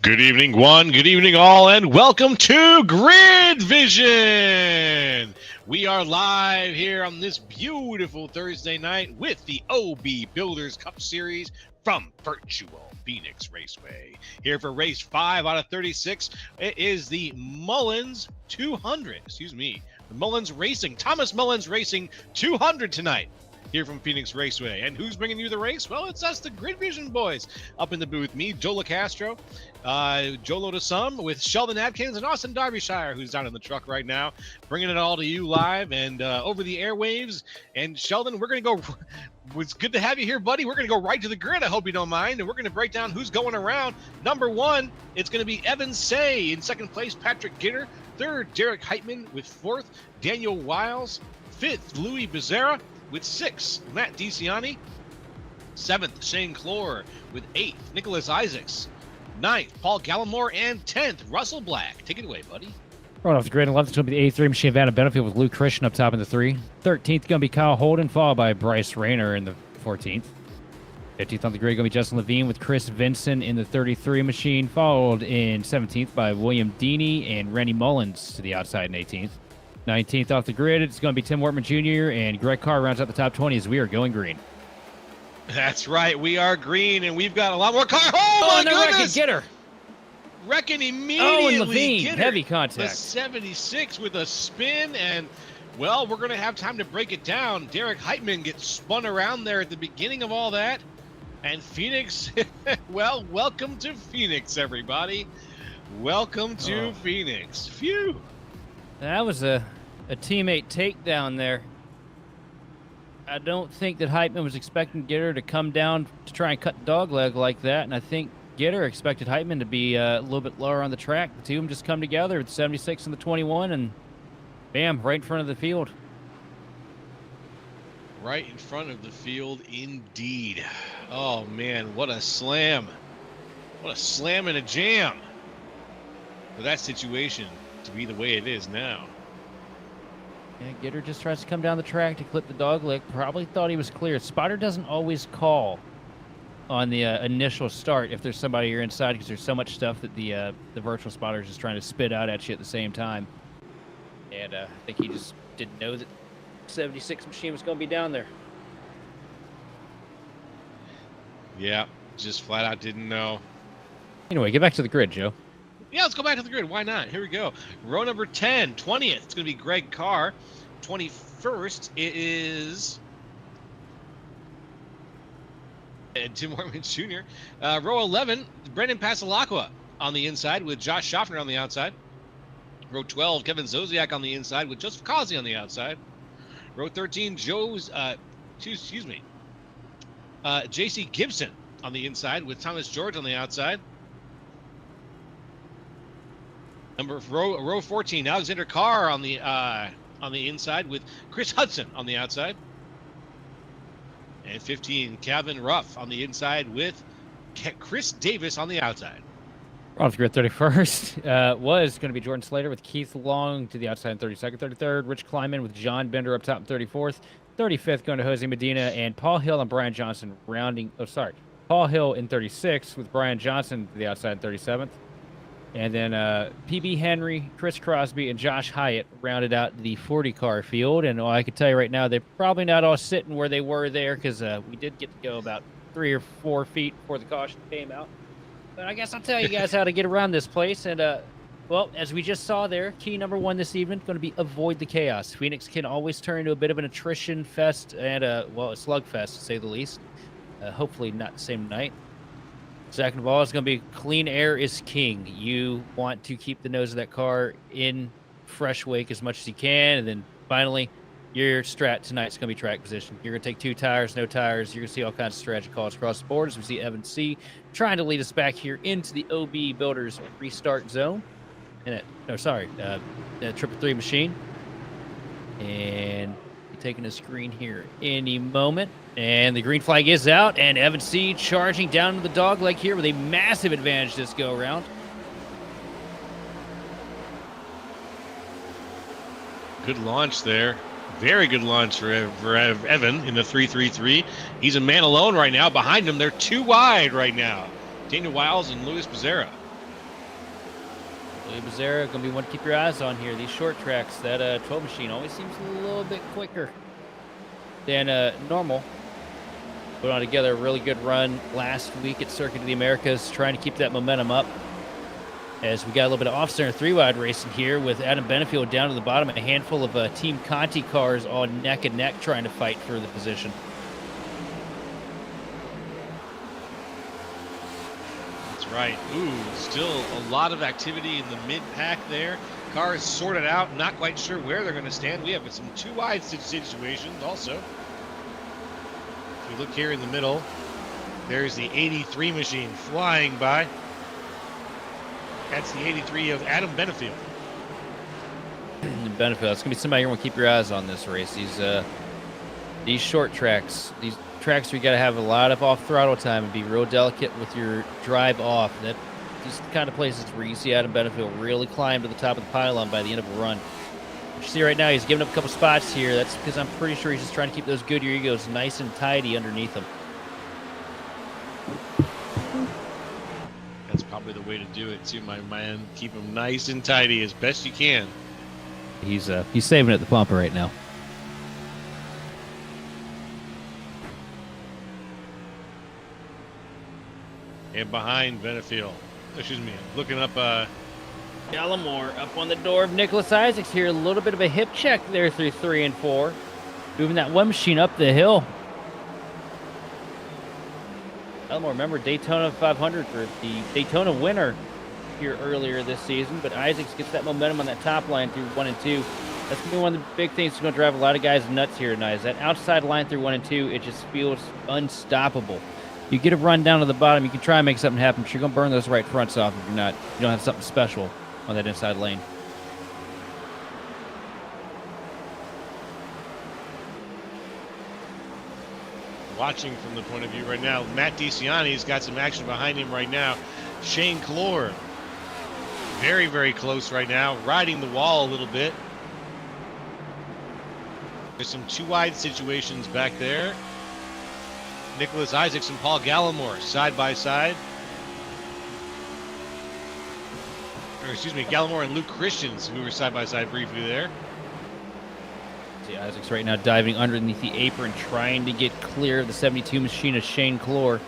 Good evening, one. Good evening, all, and welcome to Grid Vision. We are live here on this beautiful Thursday night with the OB Builders Cup Series from virtual Phoenix Raceway. Here for race 5 out of 36, it is the Mullins 200. The Mullins Racing, Thomas Mullins Racing 200 tonight. Here from Phoenix Raceway. And who's bringing you the race? Well, it's us, the Grid Vision boys. Up in the booth, me, Joe LaCastro, Jolo to some, with Sheldon Atkins and Austin Derbyshire, who's down in the truck right now, bringing it all to you live and over the airwaves. And Sheldon, we're going to go, it's good to have you here, buddy. We're going to go right to the grid, I hope you don't mind, and we're going to break down who's going around. Number 1, it's going to be Evan Say. In second place, Patrick Gitter. Third, Derek Heitman. With fourth, Daniel Wiles. Fifth, Louis Becerra. With 6, Matt DeCiani. 7th, Shane Clore. With 8th, Nicholas Isaacs. 9th, Paul Gallimore. And 10th, Russell Black. Take it away, buddy. Right off the grid, 11th going to be the A3 machine, Vanna Benefield with Luke Christian up top in the 3. 13th going to be Kyle Holden, followed by Bryce Rayner in the 14th. 15th on the grid going to be Justin Levine with Chris Vinson in the 33 machine, followed in 17th by William Deeney and Rennie Mullins to the outside in 18th. 19th off the grid, it's going to be Tim Wortman Jr. and Greg Carr rounds out the top 20 as we are going green. That's right, we are green, and we've got a lot more car. Oh, my goodness! Gitter. Wrecking immediately. And Levine, Gitter, heavy contact. The 76 with a spin, and, well, we're going to have time to break it down. Derek Heitman gets spun around there at the beginning of all that. And Phoenix, well, welcome to Phoenix, everybody. Welcome to Phoenix. Phew. That was a teammate takedown there. I don't think that Heitman was expecting Gitter to come down to try and cut the dog leg like that, and I think Gitter expected Heitman to be a little bit lower on the track. The two of them just come together with the 76 and the 21, and bam, right in front of the field. Right in front of the field, indeed. Oh, man, what a slam. What a slam and a jam for that situation to be the way it is now. Yeah, Gitter just tries to come down the track to clip the dog leg. Probably thought he was clear. Spotter doesn't always call on the initial start if there's somebody here inside because there's so much stuff that the virtual spotter is just trying to spit out at you at the same time. And I think he just didn't know that 76 machine was going to be down there. Yeah, just flat out didn't know. Anyway, get back to the grid, Joe. Yeah, let's go back to the grid. Why not? Here we go. Row number 10, 20th. It's going to be Greg Carr. 21st, it is Tim Wortman Jr. Row 11, Brendan Pasalacqua on the inside with Josh Schaffner on the outside. Row 12, Kevin Zosiak on the inside with Joseph Causey on the outside. Row 13, J.C. Gibson on the inside with Thomas George on the outside. Row 14, Alexander Carr on the inside with Chris Hudson on the outside. And 15, Kevin Ruff on the inside with Chris Davis on the outside. Off the grid, 31st was going to be Jordan Slater with Keith Long to the outside in 32nd. 33rd, Rich Kleiman with John Bender up top in 34th. 35th going to Jose Medina and Paul Hill and Brian Johnson Paul Hill in 36th with Brian Johnson to the outside in 37th. And then PB Henry, Chris Crosby, and Josh Hyatt rounded out the 40-car field. And I can tell you right now, they're probably not all sitting where they were there because we did get to go about 3 or 4 feet before the caution came out. But I guess I'll tell you guys how to get around this place. And, well, as we just saw there, key number 1 this evening is going to be avoid the chaos. Phoenix can always turn into a bit of an attrition fest and, a slugfest, to say the least. Hopefully not the same night. Second of all, it's going to be clean air is king. You want to keep the nose of that car in fresh wake as much as you can. And then finally, your strat tonight is going to be track position. You're going to take 2 tires, no tires. You're going to see all kinds of strategy calls across the board as we see Evan C. trying to lead us back here into the OB Builders restart zone. And the 333 machine. And taking a screen here any moment. And the green flag is out, and Evan C. charging down to the dog leg here with a massive advantage this go-around. Good launch there. Very good launch for Evan in the 333. He's a man alone right now. Behind him, they're 2 wide right now. Daniel Wiles and Louis Becerra. Louis Bezerra going to be one to keep your eyes on here. These short tracks, that 12 machine always seems a little bit quicker than normal. Put on together a really good run last week at Circuit of the Americas, trying to keep that momentum up. As we got a little bit of off-center three-wide racing here with Adam Benefield down to the bottom, a handful of Team Conti cars all neck and neck trying to fight for the position. That's right. Ooh, still a lot of activity in the mid-pack there. Cars sorted out, not quite sure where they're going to stand. We have some two-wide situations also. If you look here in the middle, there's the 83 machine flying by. That's the 83 of Adam Benefield. Benefield, that's going to be somebody you're going to keep your eyes on this race. These short tracks, these tracks where you got to have a lot of off-throttle time and be real delicate with your drive off. These kind of places where you see Adam Benefield really climb to the top of the pylon by the end of a run. You see right now he's giving up a couple spots here. That's because I'm pretty sure he's just trying to keep those Goodyear Egos nice and tidy underneath him. That's probably the way to do it too, my man. Keep them nice and tidy as best you can. He's saving at the pump right now. And behind Benefield, excuse me, looking up. Gallimore up on the door of Nicholas Isaacs here. A little bit of a hip check there through 3 and 4. Moving that one machine up the hill. Gallimore, remember Daytona 500 for the Daytona winner here earlier this season. But Isaacs gets that momentum on that top line through 1 and 2. That's going to be one of the big things that's going to drive a lot of guys nuts here tonight. Is that outside line through 1 and 2, it just feels unstoppable. You get a run down to the bottom, you can try and make something happen, but you're going to burn those right fronts off if you don't have something special on that inside lane. Watching from the point of view right now, Matt DeCiani's got some action behind him right now. Shane Clore, very, very close right now, riding the wall a little bit. There's some two-wide situations back there. Nicholas Isaacs and Paul Gallimore side by side. Or excuse me, Gallimore and Luke Christians, who were side by side briefly there. See Isaacs right now diving underneath the apron, trying to get clear of the 72 machine of Shane Clore.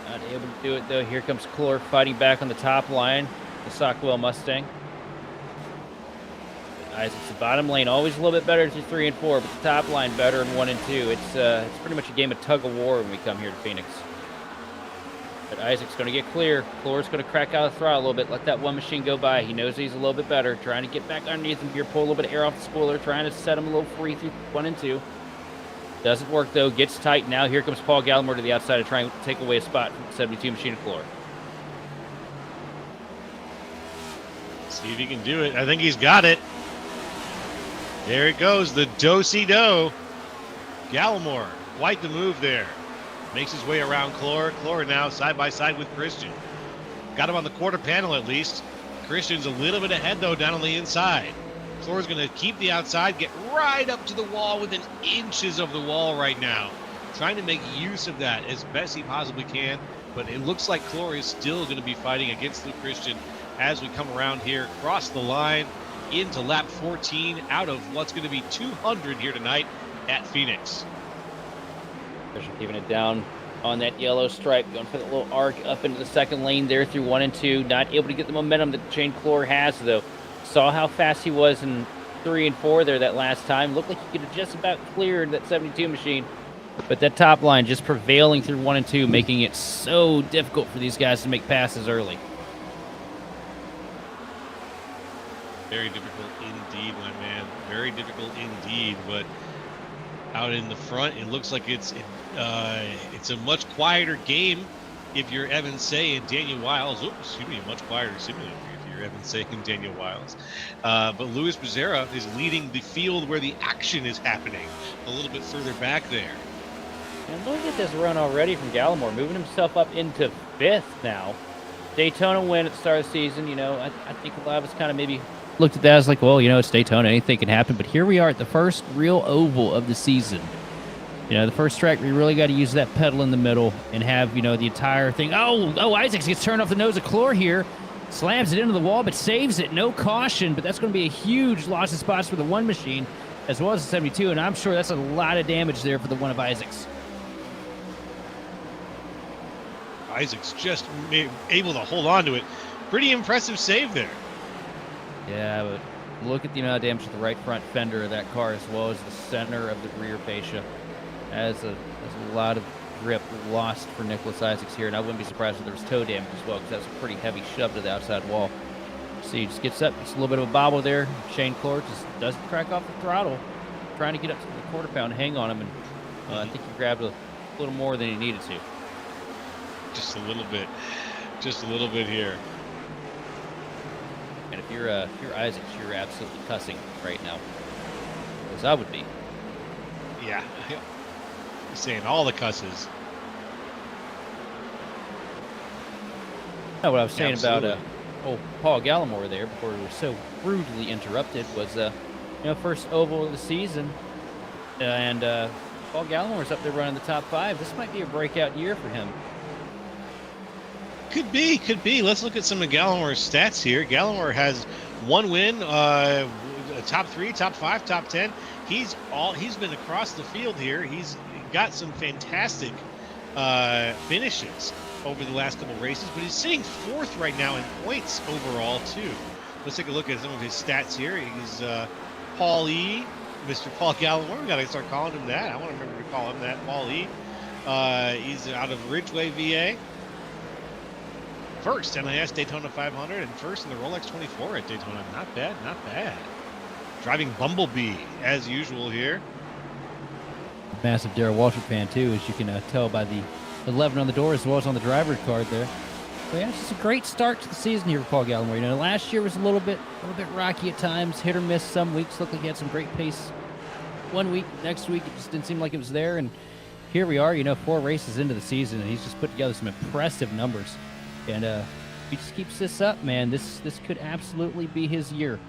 Not able to do it though. Here comes Clore fighting back on the top line, the Sockwell Mustang. But Isaacs, the bottom lane, always a little bit better through 3 and 4, but the top line better in 1 and 2. It's pretty much a game of tug of war when we come here to Phoenix. But Isaac's going to get clear. Clore's going to crack out the throttle a little bit, let that one machine go by. He knows he's a little bit better, trying to get back underneath him here, pull a little bit of air off the spoiler, trying to set him a little free through 1 and 2. Doesn't work though, gets tight. Now here comes Paul Gallimore to the outside to try and take away a spot from the 72 machine of Clore. See if he can do it. I think he's got it. There it goes, the do-si-do. Gallimore, quite the move there. Makes his way around Clore. Clore now side by side with Christian. Got him on the quarter panel at least. Christian's a little bit ahead though down on the inside. Clore's going to keep the outside, get right up to the wall within inches of the wall right now. Trying to make use of that as best he possibly can. But it looks like Clore is still going to be fighting against Luke Christian as we come around here, cross the line into lap 14 out of what's going to be 200 here tonight at Phoenix. Christian keeping it down on that yellow stripe, going for that little arc up into the second lane there through 1 and 2. Not able to get the momentum that Shane Clore has though. Saw how fast he was in 3 and 4 there that last time. Looked like he could have just about cleared that 72 machine. But that top line just prevailing through 1 and 2, making it so difficult for these guys to make passes early. Very difficult indeed, my man. Very difficult indeed. But out in the front, it looks like it's a much quieter game if you're Evan Say and Daniel Wiles. Oops, excuse me, a much quieter simulator if you're Evan Say and Daniel Wiles. But Luis Becerra is leading the field where the action is happening, a little bit further back there. And look at this run already from Gallimore, moving himself up into 5th now. Daytona win at the start of the season, I think a lot of us kind of maybe looked at that as like, well, it's Daytona, anything can happen. But here we are at the first real oval of the season. The first track where you really got to use that pedal in the middle and have, the entire thing. Oh, Isaacs gets turned off the nose of Clore here. Slams it into the wall, but saves it. No caution, but that's going to be a huge loss of spots for the one machine, as well as the 72, and I'm sure that's a lot of damage there for the one of Isaac's. Isaac's just able to hold on to it. Pretty impressive save there. Yeah, but look at the amount of damage to the right front fender of that car, as well as the center of the rear fascia. That's a lot of grip lost for Nicholas Isaacs here, and I wouldn't be surprised if there was toe damage as well, because that's a pretty heavy shove to the outside wall. See, he just gets up, it's a little bit of a bobble there. Shane Clore just doesn't crack off the throttle, trying to get up to the quarter pound, hang on him, and I think he grabbed a little more than he needed to. Just a little bit here. And if you're Isaacs, you're absolutely cussing right now, as I would be. Yeah. Saying all the cusses. What I was saying Absolutely. about Paul Gallimore there before we were so rudely interrupted was first oval of the season, and Paul Gallimore's up there running the top 5. This might be a breakout year for him. Could be. Let's look at some of Gallimore's stats here. Gallimore has 1 win, top 3, top 5, top 10. He's been across the field here. He's got some fantastic finishes over the last couple races, but he's sitting 4th right now in points overall too. Let's take a look at some of his stats here. He's Paul E, Mr. Paul Gallimore. We gotta start calling him that. I want to remember to call him that, Paul E. He's out of Ridgeway, VA. First NIS Daytona 500 and first in the Rolex 24 at Daytona. Not bad. Driving Bumblebee as usual here. Massive Darrell Waltrip fan too, as you can tell by the 11 on the door as well as on the driver's card there. But yeah, it's just a great start to the season here for Paul Gallimore. Last year was a little bit rocky at times, hit or miss some weeks. Looked like he had some great pace one week, next week it just didn't seem like it was there. And here we are, 4 races into the season, and he's just put together some impressive numbers. And if he just keeps this up, man, this could absolutely be his year.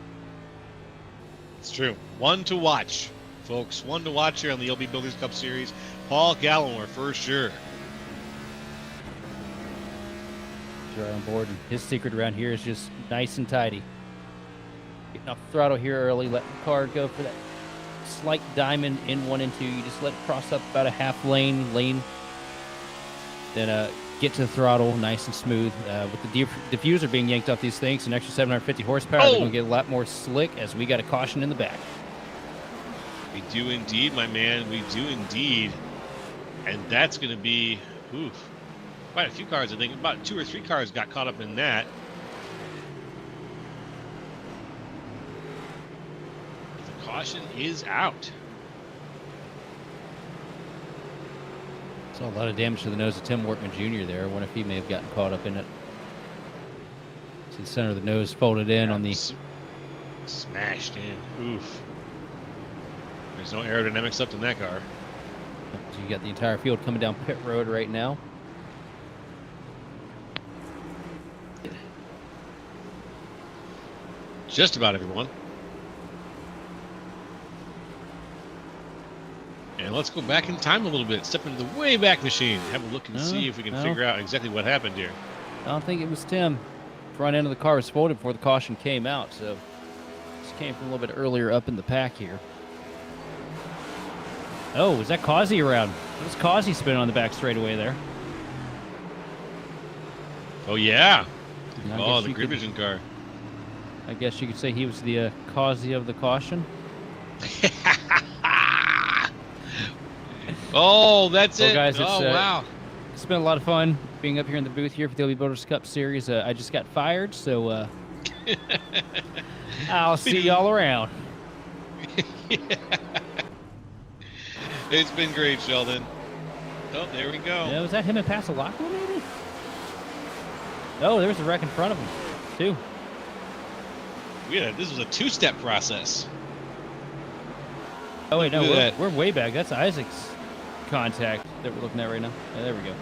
It's true. One to watch, folks. One to watch here on the LB Builders Cup Series. Paul Gallimore for sure. He's right on board. And his secret around here is just nice and tidy. Getting off the throttle here early, letting the car go for that slight diamond in 1 and 2. You just let it cross up about a half lane. Then get to the throttle nice and smooth. With the diffuser being yanked off these things, an extra 750 horsepower, they're going to get a lot more slick as we got a caution in the back. We do indeed, my man. We do indeed. And that's going to be, quite a few cars. I think about 2 or 3 cars got caught up in that. The caution is out. Saw a lot of damage to the nose of Tim Workman Jr. there. I wonder if he may have gotten caught up in it. See the center of the nose folded in on the... Smashed in. There's no aerodynamics left in that car. So you got the entire field coming down pit road right now. Just about everyone. And let's go back in time a little bit. Step into the way back machine. Have a look and see if we can figure out exactly what happened here. I don't think it was Tim. Front end of the car was folded before the caution came out, so this came from a little bit earlier up in the pack here. Oh, was that Causey around? What was Causey spinning on the back straightaway there? Oh, yeah. The Grid Vision car. I guess you could say he was the Causey of the caution. Oh, that's it. Guys, wow. It's been a lot of fun being up here in the booth here for the LB Builders Cup Series. I just got fired, so I'll see y'all around. Yeah. It's been great, Sheldon. Oh, there we go. Yeah, was that him and Passalacqua, maybe? Oh, there's a wreck in front of him, too. This was a 2-step process. Oh, wait, no, we're way back. That's Isaac's contact that we're looking at right now. Yeah, there we go.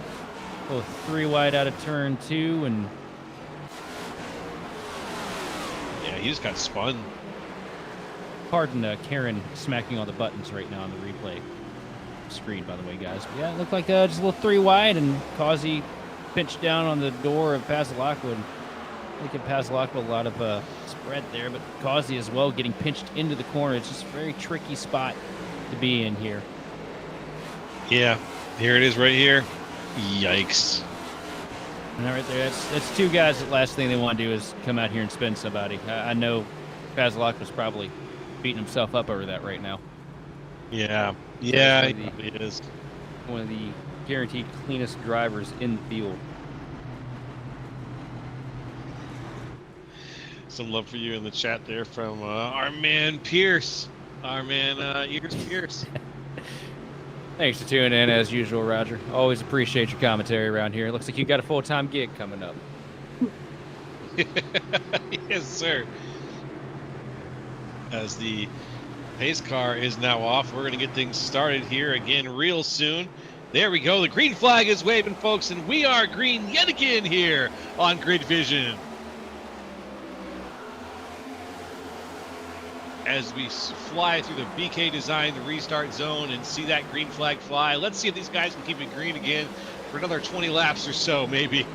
Oh, 3 wide out of turn 2, and... Yeah, he just got spun. Pardon Karen smacking all the buttons right now on the replay screen, by the way, guys. But yeah, it looked like just a little 3 wide, and Causey pinched down on the door of Passalacqua and They can pass Lock with a lot of spread there, but Causey as well getting pinched into the corner. It's just a very tricky spot to be in here. Yeah, here it is right here. Yikes. And right there, that's two guys that last thing they want to do is come out here and spin somebody. I know Pazlock was probably beating himself up over that right now. Yeah, he is. One of the guaranteed cleanest drivers in the field. Some love for you in the chat there from our man Pierce. Our man Ears Pierce. Thanks for tuning in as usual, Roger. Always appreciate your commentary around here. Looks like you got a full-time gig coming up. Yes, sir. As the pace car is now off, we're going to get things started here again real soon. There we go. The green flag is waving, folks, and we are green yet again here on Grid Vision. As we fly through the BK design, the restart zone, and see that green flag fly. Let's see if these guys can keep it green again for another 20 laps or so, maybe.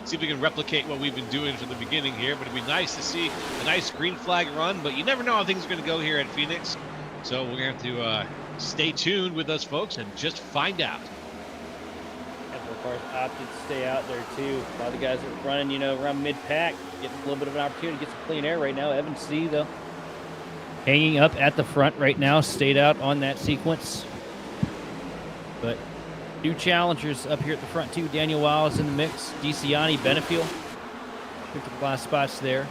See if we can replicate what we've been doing from the beginning here. But it'd be nice to see a nice green flag run. But you never know how things are going to go here at Phoenix. So we're going to have to stay tuned with us, folks, and just find out. Couple of cars opted to stay out there, too. A lot of the guys that are running, around mid-pack, getting a little bit of an opportunity to get some clean air right now. Evan C, though, hanging up at the front right now, stayed out on that sequence. But new challengers up here at the front, too. Daniel Wallace in the mix. DeCiani, Benefield. Picked the last spots there.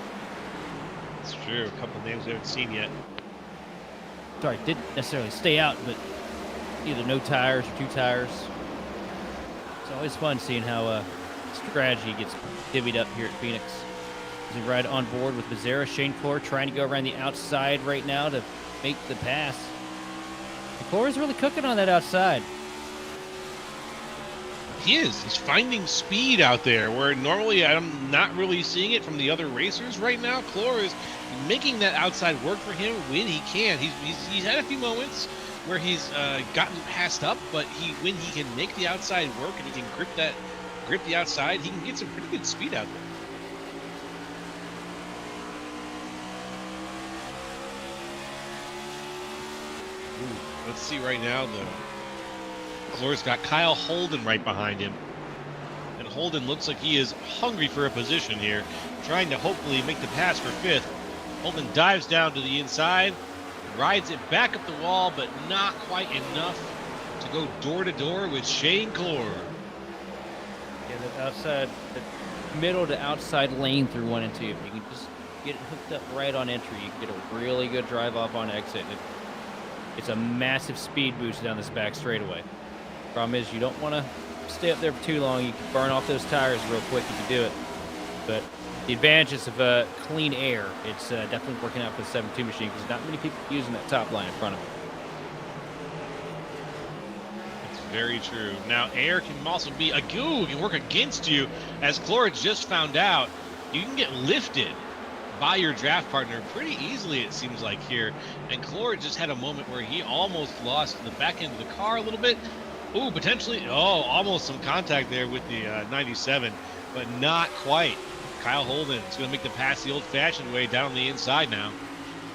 It's true. A couple of names we haven't seen yet. Sorry, didn't necessarily stay out, but either no tires or two tires. It's always fun seeing how strategy gets divvied up here at Phoenix. As we ride on board with Becerra, Shane Clore trying to go around the outside right now to make the pass. Clore is really cooking on that outside. He is. He's finding speed out there where normally I'm not really seeing it from the other racers right now. Clore is making that outside work for him when he can. He's had a few moments where he's gotten passed up, but when he can make the outside work and he can grip the outside, he can get some pretty good speed out there. Ooh, let's see right now though. Clore's got Kyle Holden right behind him. And Holden looks like he is hungry for a position here, trying to hopefully make the pass for fifth. Holden dives down to the inside, rides it back up the wall, but not quite enough to go door to door with Shane Clore. Yeah, that outside, the middle to outside lane through 1 and 2. If you can just get it hooked up right on entry, you can get a really good drive off on exit. It's a massive speed boost down this back straightaway. Problem is, you don't want to stay up there for too long. You can burn off those tires real quick if you do it. But the advantages of clean air, it's definitely working out for the 7.2 machine because not many people using that top line in front of them. It's very true. Now, air can also be a goo, can work against you. As Clore just found out, you can get lifted by your draft partner pretty easily, it seems like here. And Clore just had a moment where he almost lost the back end of the car a little bit. Ooh, potentially, almost some contact there with the 97, but not quite. Kyle Holden is going to make the pass the old-fashioned way down on the inside now.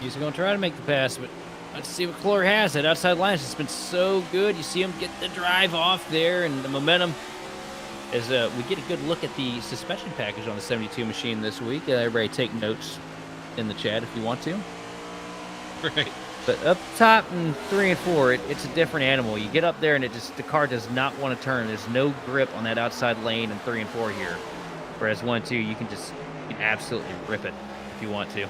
He's going to try to make the pass, but let's see what Clore has. That outside line has just been so good. You see him get the drive off there and the momentum. As we get a good look at the suspension package on the 72 machine this week. Everybody take notes in the chat if you want to. Right. But up top in 3 and 4, it's a different animal. You get up there and the car does not want to turn. There's no grip on that outside lane in 3 and 4 here. Whereas 1 and 2, you can absolutely rip it if you want to. It's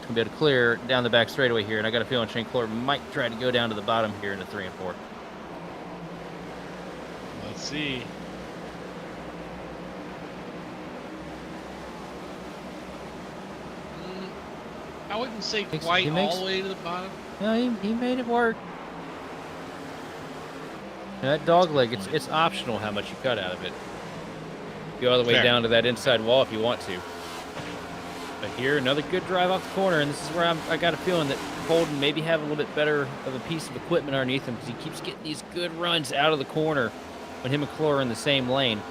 going to be able to clear down the back straightaway here, and I got a feeling Shane Clore might try to go down to the bottom here in the 3 and 4. Let's see. I wouldn't say quite all the way to the bottom. No, he made it work. That dog leg, it's optional how much you cut out of it. Go all the way down to that inside wall if you want to. But here, another good drive off the corner, and this is where I got a feeling that Holden maybe have a little bit better of a piece of equipment underneath him because he keeps getting these good runs out of the corner when him and Clore are in the same lane.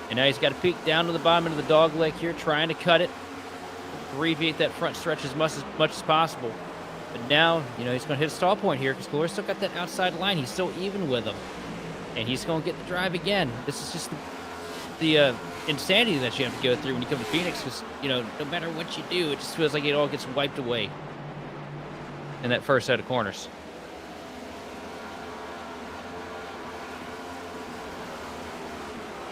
And now he's got to peek down to the bottom of the dog leg here, trying to cut it, abbreviate that front stretch as much as possible. But now, he's going to hit a stall point here because Gloria's still got that outside line. He's still even with him. And he's going to get the drive again. This is just the insanity that you have to go through when you come to Phoenix because, no matter what you do, it just feels like it all gets wiped away in that first set of corners.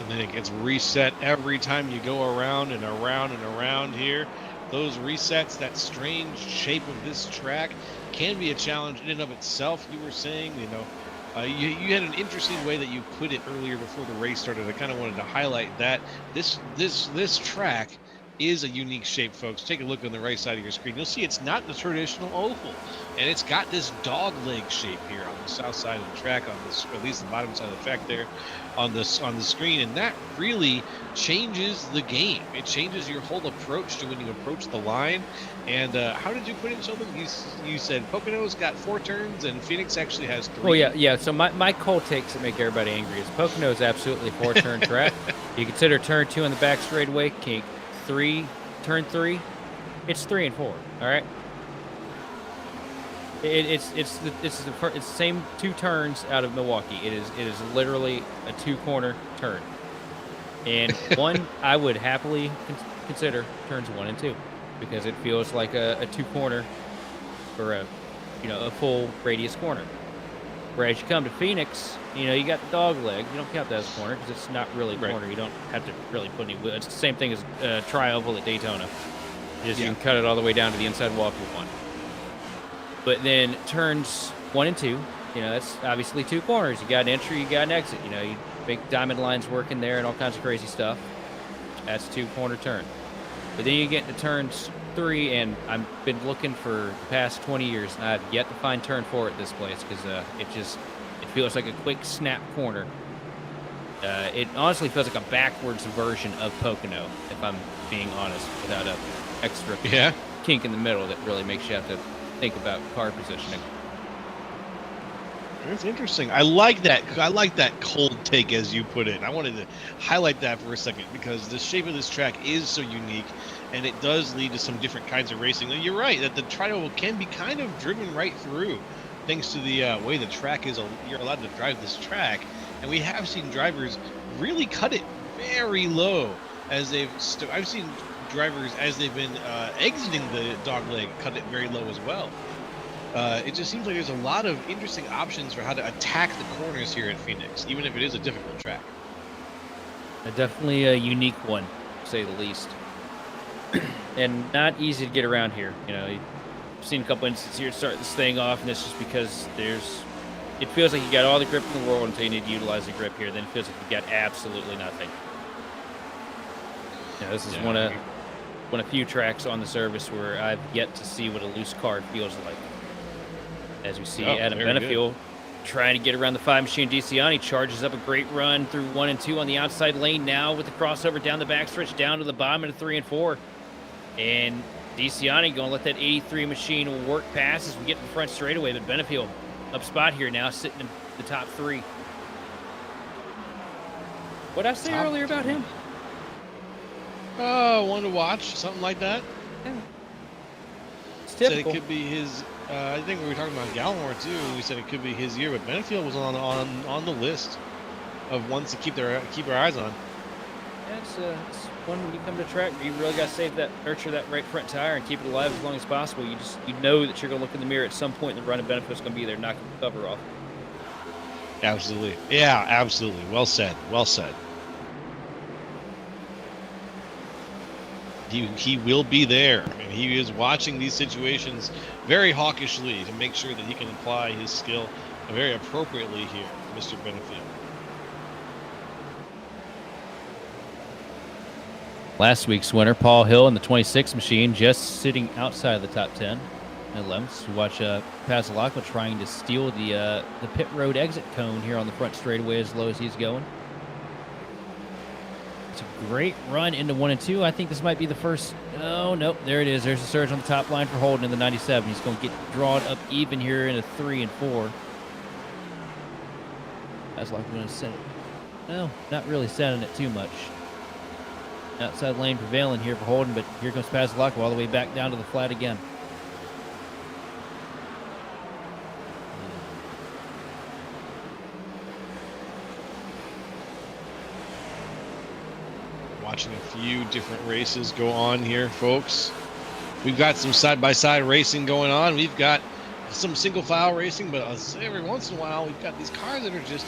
And then it gets reset every time you go around and around and around here. Those resets, that strange shape of this track can be a challenge in and of itself. You were saying, you had an interesting way that you put it earlier before the race started. I kind of wanted to highlight that this track is a unique shape, folks. Take a look on the right side of your screen. You'll see it's not the traditional oval, and it's got this dog leg shape here on the south side of the track, on this, or at least the bottom side of the track there on the screen, and that really changes the game. It changes your whole approach to when you approach the line. And how did you put it, Sheldon? You said Pocono's got 4 turns and Phoenix actually has 3. Well, yeah. So my cold takes that make everybody angry is Pocono is absolutely a 4-turn track. You consider turn 2 on the back straightaway, kink 3, turn 3, it's 3 and 4. All right. It's the same 2 turns out of Milwaukee. It is literally a 2-corner turn, and one I would happily consider turns 1 and 2 because it feels like a 2-corner or a full radius corner. Whereas you come to Phoenix, you got the dog leg. You don't count that as a corner because it's not really a corner. You don't have to really put any wheel. It's the same thing as tri-oval at Daytona. You can cut it all the way down to the inside wall if you want. But then turns 1 and 2, that's obviously 2 corners. You got an entry, you got an exit. You big diamond lines working there and all kinds of crazy stuff. That's 2-corner turn. But then you get to turns 3, and I've been looking for the past 20 years, and I've yet to find turn 4 at this place because it feels like a quick snap corner. It honestly feels like a backwards version of Pocono, if I'm being honest, without a extra kink in the middle that really makes you have to think about car positioning. That's interesting. I like that. I like that cold take, as you put it. I wanted to highlight that for a second because the shape of this track is so unique, and it does lead to some different kinds of racing. And you're right that the tri-oval can be kind of driven right through, thanks to the way the track is. You're allowed to drive this track, and we have seen drivers really cut it very low as I've seen drivers as they've been exiting the dog leg cut it very low as well. It just seems like there's a lot of interesting options for how to attack the corners here at Phoenix, even if it is a difficult track. Definitely a unique one, to say the least. And not easy to get around here. You've seen a couple instances here to start this thing off, and it's just because it feels like you got all the grip in the world until you need to utilize the grip here. Then it feels like you got absolutely nothing. This is one of a few tracks on the service where I've yet to see what a loose car feels like. As we see Adam Benefield trying to get around the 5 machine. DeCiani charges up a great run through 1 and 2 on the outside lane now with the crossover down the backstretch down to the bottom of the 3 and 4. And DeCiani going to let that 83 machine work past as we get to the front straightaway. But Benefield up spot here now, sitting in the top 3. What did I say earlier about him? One to watch, something like that. Yeah. It's typical. Said it could be his. I think we were talking about Gallimore too. We said it could be his year, but Benefield was on the list of ones to keep our eyes on. Yeah, it's one when you come to track, you really got to nurture that right front tire and keep it alive as long as possible. You know that you're going to look in the mirror at some point in the run, and Benefield's going to be there knocking the cover off. Absolutely. Yeah, absolutely. Well said. Well said. He will be there, and he is watching these situations very hawkishly to make sure that he can apply his skill very appropriately here, Mr. Benefield. Last week's winner, Paul Hill in the 26 machine, just sitting outside of the top 10 at 11th. We watch Pasalacqua trying to steal the pit road exit cone here on the front straightaway as low as he's going. It's a great run into 1 and 2. I think this might be the first. Oh, nope. There it is. There's a surge on the top line for Holden in the 97. He's going to get drawn up even here into 3 and 4. That's like going to send it. No, not really sending it too much. outside lane prevailing here for Holden, but here comes Passalacqua all the way back down to the flat again. Watching a few different races go on here, folks. We've got some side-by-side racing going on. We've got some single-file racing, but every once in a while, we've got these cars that are just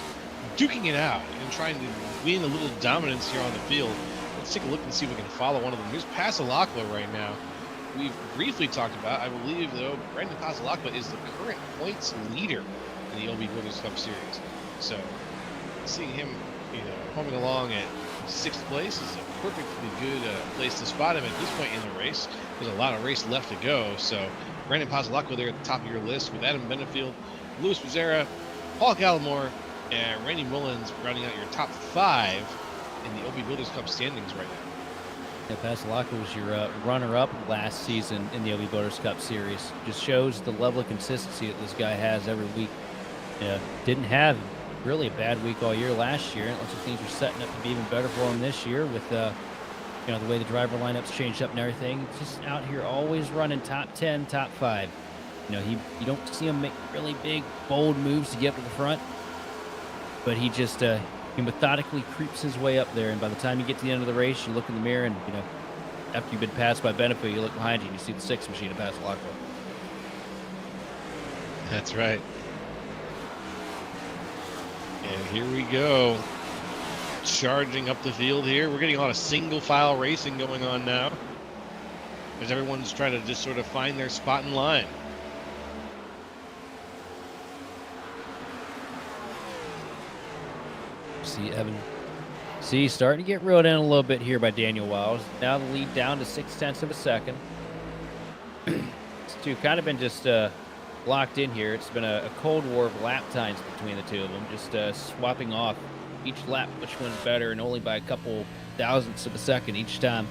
duking it out and trying to win a little dominance here on the field. Let's take a look and see if we can follow one of them. Here's Passalacqua right now. We've briefly talked about, I believe, though, Brandon Passalacqua is the current points leader in the OB Builders Cup Series. So, seeing him, homing along at 6th place is a perfectly good place to spot him at this point in the race. There's a lot of race left to go. So, Brandon Passalacqua there at the top of your list with Adam Benefield, Luis Becerra, Paul Gallimore, and Randy Mullins rounding out your top 5 in the OB Builders Cup standings right now. Yeah, Passalacqua was your runner-up last season in the OB Builders Cup Series. Just shows the level of consistency that this guy has every week. Didn't have really a bad week all year last year. It looks like things are setting up to be even better for him this year with the way the driver lineups changed up and everything. Just out here always running top 10, top 5. You don't see him make really big, bold moves to get up to the front, but he just he methodically creeps his way up there. And by the time you get to the end of the race, you look in the mirror and after you've been passed by Benefield, you look behind you and you see the 6 machine of Passalacqua. That's right. And here we go, charging up the field here. We're getting a lot of single file racing going on now, as everyone's trying to just sort of find their spot in line. See Evan. Starting to get reeled in a little bit here by Daniel Wiles. Now the lead down to 0.6 of a second. These two kind of been just locked in here. It's been a cold war of lap times between the two of them, just swapping off each lap which one's better, and only by a couple thousandths of a second each time.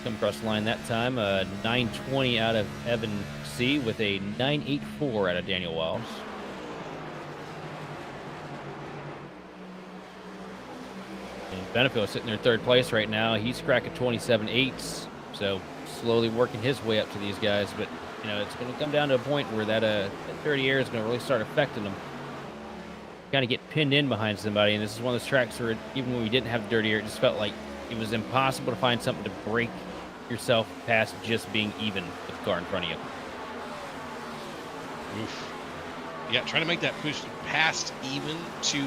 Come across the line that time, 920 out of Evan C with a 984 out of Daniel Wiles. And Benefield sitting there in 3rd place right now. He's cracking 27.8s, so slowly working his way up to these guys, but it's going to come down to a point where that dirty air is going to really start affecting them. Kind of get pinned in behind somebody, and this is one of those tracks where even when we didn't have the dirty air, it just felt like it was impossible to find something to break yourself past just being even with the car in front of you. Oof. Yeah, trying to make that push past even to,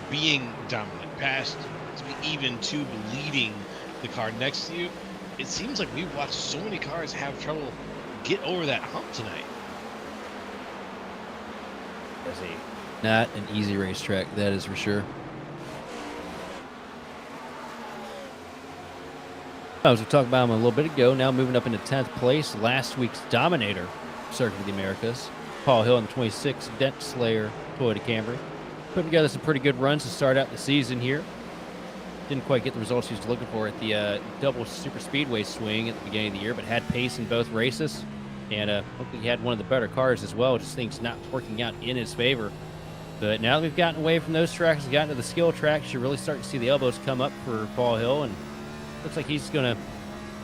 being dominant, past to be even to leading the car next to you. It seems like we've watched so many cars have trouble get over that hump tonight. Not an easy racetrack, that is for sure. As we talked about him a little bit ago, now moving up into 10th place, last week's Dominator, Circuit of the Americas. Paul Hill in the 26 Dent Slayer Toyota Camry. Putting together some pretty good runs to start out the season here. Didn't quite get the results he was looking for at the double super speedway swing at the beginning of the year, but had pace in both races. And hopefully he had one of the better cars as well, just things not working out in his favor. But now that we've gotten away from those tracks and gotten to the skill tracks, you're really starting to see the elbows come up for Paul Hill, and looks like he's going to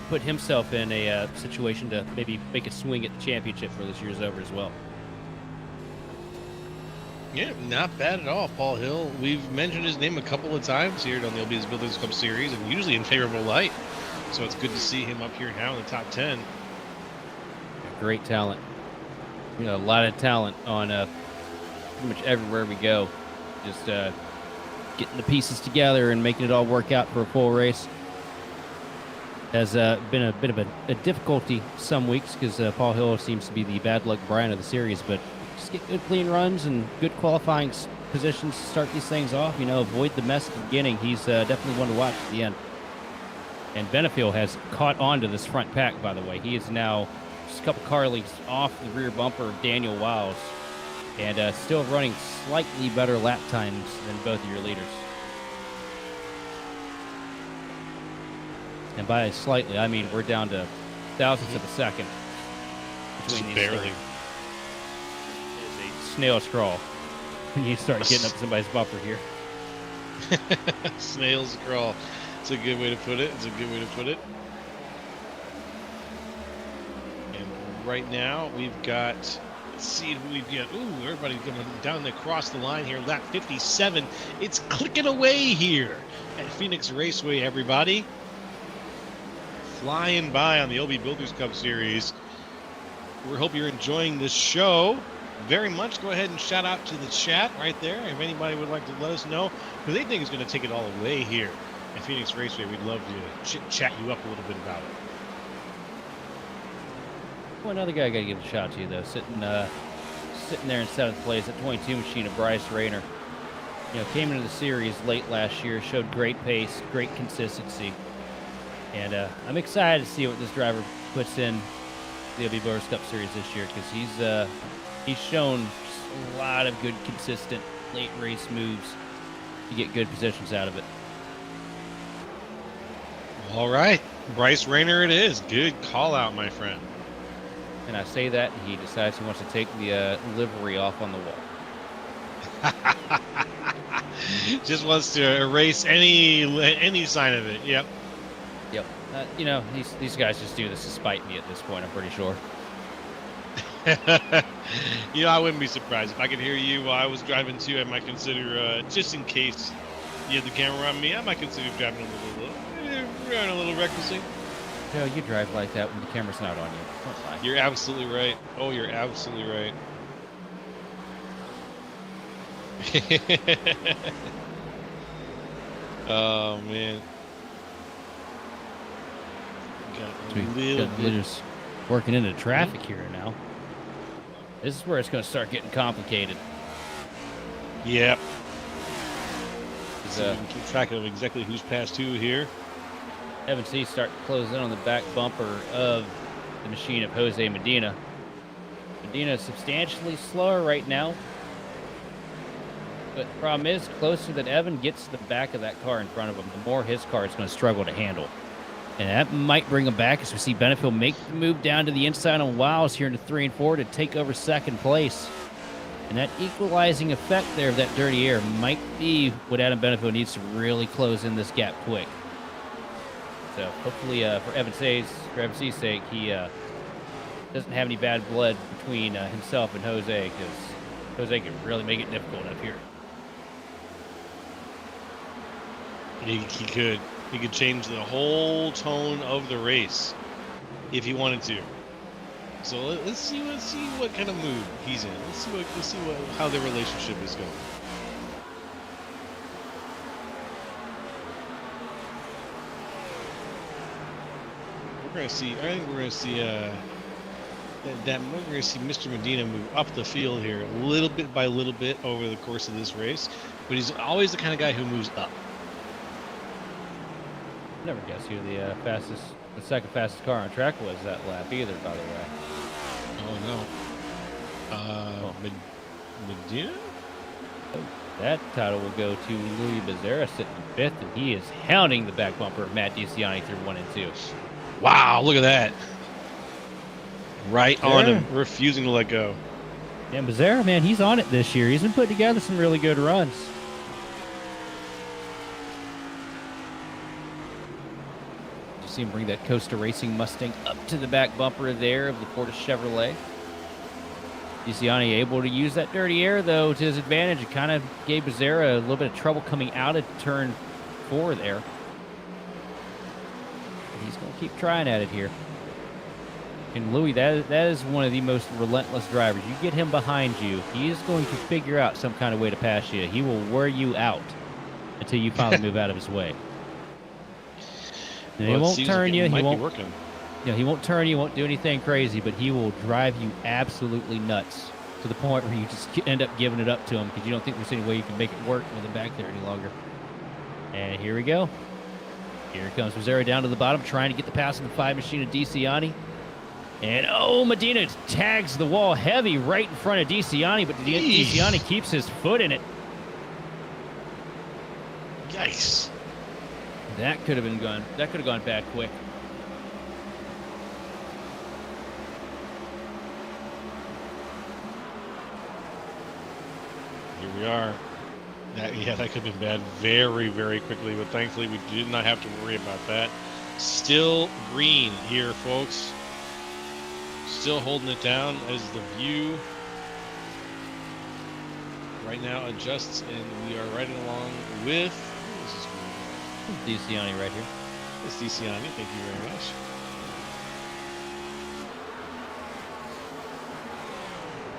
put himself in a situation to maybe make a swing at the championship for this year's over as well. Yeah, not bad at all, Paul Hill. We've mentioned his name a couple of times here on the OB Builders Cup Series, and usually in favorable light. So it's good to see him up here now in the top 10. Great talent. A lot of talent on pretty much everywhere we go. Just getting the pieces together and making it all work out for a full race. Has been a bit of a difficulty some weeks because Paul Hill seems to be the bad luck Brian of the series, but just get good clean runs and good qualifying positions to start these things off. Avoid the mess at the beginning. He's definitely one to watch at the end. And Benefield has caught on to this front pack, by the way. He is now just a couple car lengths off the rear bumper of Daniel Wiles, and still running slightly better lap times than both of your leaders. And by slightly, I mean we're down to thousandths of a second between these barely. three. It's a snail's crawl when you start getting up somebody's bumper here. Snails crawl. It's a good way to put it. It's a good way to put it. And right now we've got, let's see who we've got. Ooh, everybody coming down across the line here. Lap 57. It's clicking away here at Phoenix Raceway, everybody. Flying by on the OB Builders Cup Series. We hope you're enjoying this show very much. Go ahead and shout out to the chat right there. If anybody would like to let us know who they think is going to take it all away here at Phoenix Raceway, we'd love to chat you up a little bit about it. Well, another guy I got to give a shout out to, though, sitting there in 7th place at 22 machine of Bryce Rayner. Came into the series late last year, showed great pace, great consistency. And I'm excited to see what this driver puts in the OB Builders Cup Series this year, because he's shown a lot of good, consistent late race moves to get good positions out of it. All right, Bryce Rayner it is. Good call out, my friend. And I say that, and he decides he wants to take the livery off on the wall. Just wants to erase any sign of it. Yep. Yep. These guys just do this to spite me at this point, I'm pretty sure. I wouldn't be surprised. If I could hear you while I was driving too, I might consider, just in case you had the camera on me, I might consider driving a little recklessly. No, you drive like that when the camera's not on you. Don't lie. You're absolutely right. Oh, you're absolutely right. Oh, man. Got a little bit. Just working into traffic here now. This is where it's going to start getting complicated. Yep. So we can keep track of exactly who's passed who here. Evan C. starting to close in on the back bumper of the machine of Jose Medina. Medina is substantially slower right now. But the problem is, closer that Evan gets to the back of that car in front of him, the more his car is going to struggle to handle. And that might bring him back as we see Benefield make the move down to the inside on Wiles here into 3 and 4 to take over 2nd place. And that equalizing effect there of that dirty air might be what Adam Benefield needs to really close in this gap quick. So hopefully for Evan C's sake, he doesn't have any bad blood between himself and Jose, because Jose can really make it difficult up here. He could. He could change the whole tone of the race if he wanted to. So let's see what kind of mood he's in. Let's see how their relationship is going. We're gonna see. I think we're gonna see we're gonna see Mr. Medina move up the field here, little bit by little bit over the course of this race. But he's always the kind of guy who moves up. Never guess who the second fastest car on track was that lap either, by the way. Oh no. Medina? Oh, that title will go to Louis Becerra sitting in 5th, and he is hounding the back bumper of Matt DiCiani through 1 and 2. Wow, look at that. Right on him, refusing to let go. And Becerra, man, he's on it this year. He's been putting together some really good runs. See him bring that Costa Racing Mustang up to the back bumper there of the Portis Chevrolet. DiCiani able to use that dirty air, though, to his advantage. It kind of gave Becerra a little bit of trouble coming out of turn 4 there. And he's going to keep trying at it here. And Louis, that is one of the most relentless drivers. You get him behind you, he is going to figure out some kind of way to pass you. He will wear you out until you finally move out of his way. And he won't turn you. He won't. He won't turn you. Won't do anything crazy, but he will drive you absolutely nuts to the point where you just end up giving it up to him because you don't think there's any way you can make it work with him back there any longer. And here we go. Here comes Becerra down to the bottom, trying to get the pass on the 5 machine of DiCiani. And Medina tags the wall heavy right in front of DiCiani, but DiCiani keeps his foot in it. Yikes. That could have gone bad quick. Here we are. That could have been bad very, very quickly, but thankfully we did not have to worry about that. Still green here, folks. Still holding it down as the view right now adjusts, and we are riding along with DeCiani right here. It's DeCiani. Thank you very much.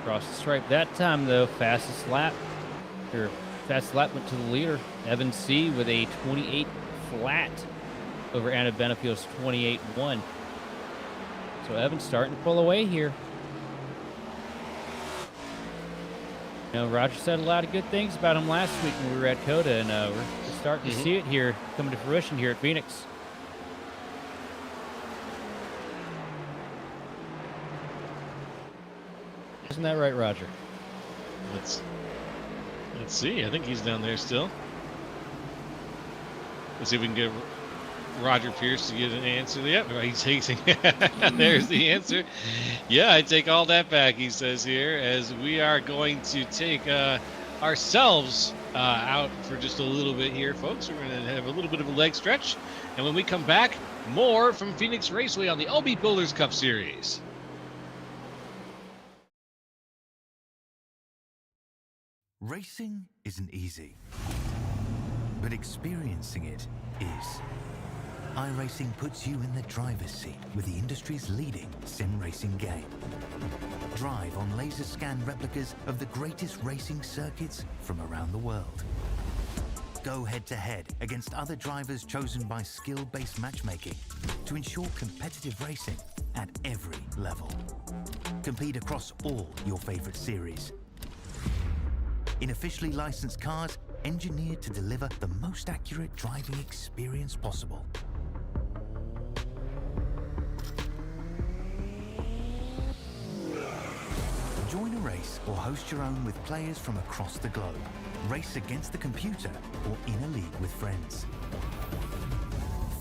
Across the stripe that time, though. Fastest lap went to the leader, Evan C. with a 28 flat over Anna Benefield's 28.1. So Evan's starting to pull away here. You know, Roger said a lot of good things about him last week when we were at COTA, and we're starting to see it here, coming to fruition here at Phoenix. Isn't that right, Roger? Let's see. I think he's down there still. Let's see if we can get Roger Pierce to get an answer. Yep, he's taking. There's the answer. Yeah, I take all that back, he says here, as we are going to take ourselves out for just a little bit here, folks. We're going to have a little bit of a leg stretch. And when we come back, more from Phoenix Raceway on the OB Builders Cup Series. Racing isn't easy, but experiencing it is. iRacing puts you in the driver's seat with the industry's leading sim racing game. Drive on laser scan replicas of the greatest racing circuits from around the world. Go head-to-head against other drivers chosen by skill-based matchmaking to ensure competitive racing at every level. Compete across all your favorite series. In officially licensed cars, engineered to deliver the most accurate driving experience possible. Join a race or host your own with players from across the globe. Race against the computer or in a league with friends.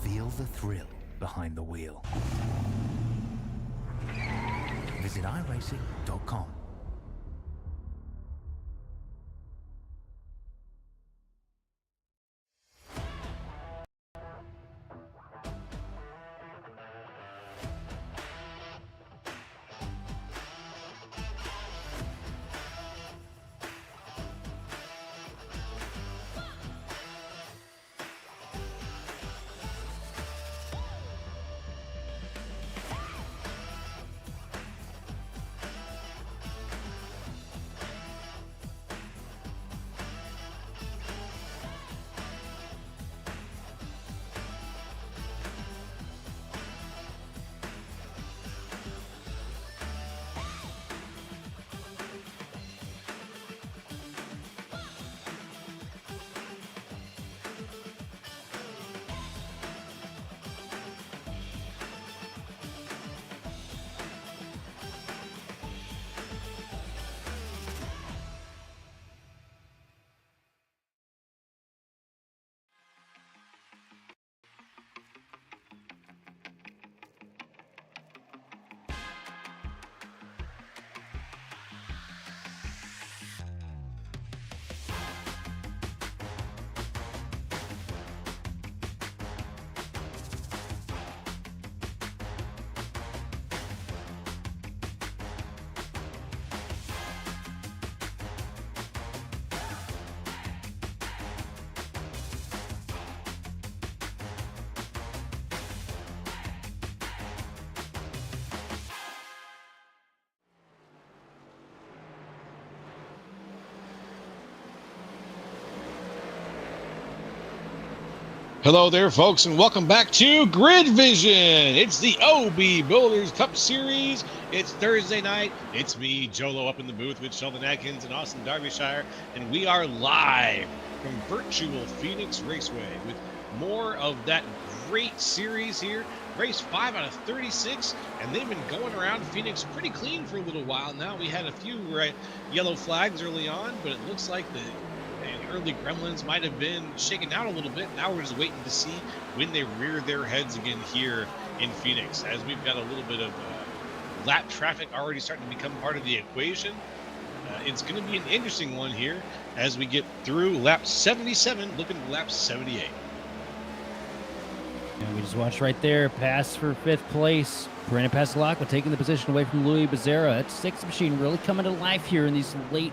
Feel the thrill behind the wheel. Visit iRacing.com. Hello there, folks, and welcome back to Grid Vision. It's the OB Builders Cup Series. It's Thursday night. It's me, Jolo, up in the booth with Sheldon Atkins and Austin Derbyshire, and we are live from virtual Phoenix Raceway with more of that great series here. Race 5 out of 36, and they've been going around Phoenix pretty clean for a little while now. We had a few yellow flags early on, but it looks like the early gremlins might have been shaken out a little bit. Now we're just waiting to see when they rear their heads again here in Phoenix, as we've got a little bit of lap traffic already starting to become part of the equation. it's going to be an interesting one here as we get through lap 77, looking at lap 78. And we just watched right there, pass for 5th place. Brandon Pasalacqua taking the position away from Louis Becerra. That 6th machine really coming to life here in these late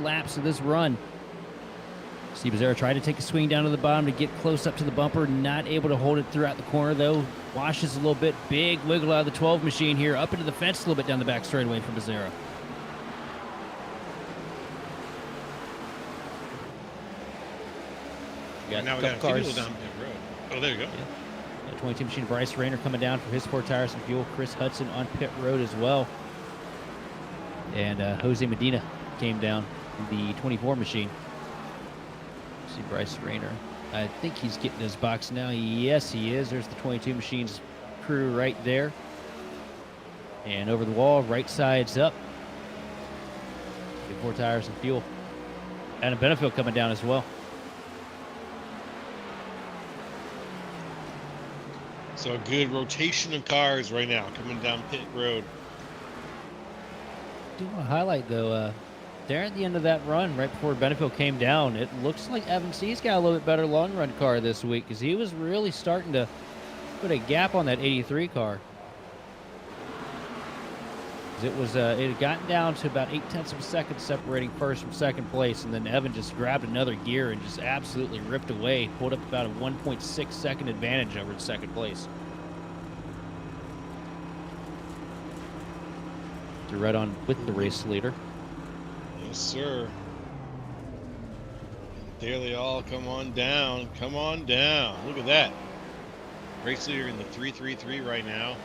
laps of this run. See Becerra tried to take a swing down to the bottom to get close up to the bumper. Not able to hold it throughout the corner, though. Washes a little bit. Big wiggle out of the 12 machine here. Up into the fence a little bit down the back straightaway for Becerra. Now we got a few people down pit road. Oh, there you go. Yeah. The 22 machine Bryce Rayner coming down for his 4 tires and fuel. Chris Hudson on pit road as well. And Jose Medina came down the 24 machine. See Bryce Rayner. I think he's getting his box now. Yes, he is. There's the 22 machine's crew right there. And over the wall, right side's up. Get 4 tires and fuel. Adam Benefield coming down as well. So a good rotation of cars right now coming down pit road. I do want to highlight, though, there at the end of that run, right before Benefield came down, it looks like Evan C's got a little bit better long run car this week because he was really starting to put a gap on that 83 car. It had gotten down to about 0.8 of a second separating first from second place, and then Evan just grabbed another gear and just absolutely ripped away, pulled up about a 1.6 second advantage over in second place. To right on with the race leader. Yes, sir. There they all come on down. Come on down. Look at that. Race leader in the 333 right now.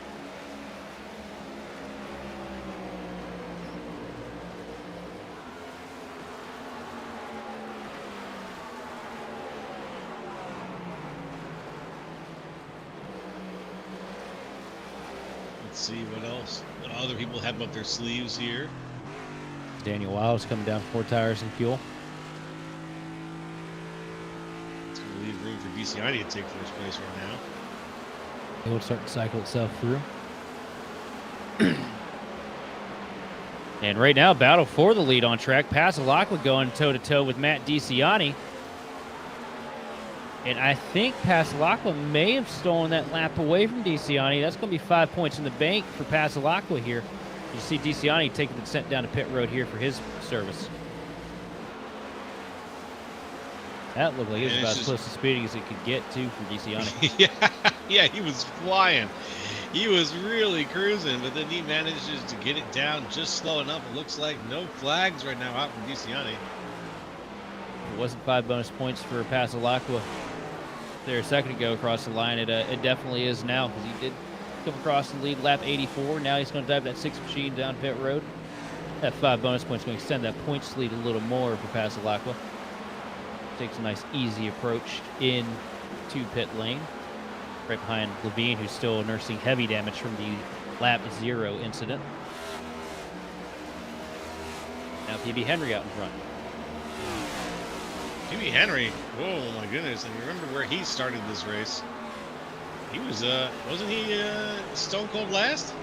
Let's see what else. Other people have up their sleeves here. Daniel Wiles coming down 4 tires and fuel. It's going to leave room for DCI to take first place right now. It will start to cycle itself through. And right now, battle for the lead on track. Pasalacqua going toe-to-toe with Matt DiCiani. And I think Pasalacqua may have stolen that lap away from DiCiani. That's going to be 5 points in the bank for Pasalacqua here. You see DiCiani taking the descent down to pit road here for his service. That looked like it was about as close to speeding as it could get to for DiCiani. yeah, he was flying. He was really cruising, but then he manages to get it down just slow enough. It looks like no flags right now out from DiCiani. It wasn't 5 bonus points for Pasalacqua there a second ago across the line. It definitely is now because he did come across the lead lap 84. Now he's going to dive that 6 machine down pit road. That 5 bonus points going to extend that points lead a little more for Pasalacqua. Takes a nice easy approach in to pit lane. Right behind Levine, who's still nursing heavy damage from the lap 0 incident. Now PB Henry out in front. PB Henry, whoa my goodness, and you remember where he started this race. He was, wasn't he stone cold last?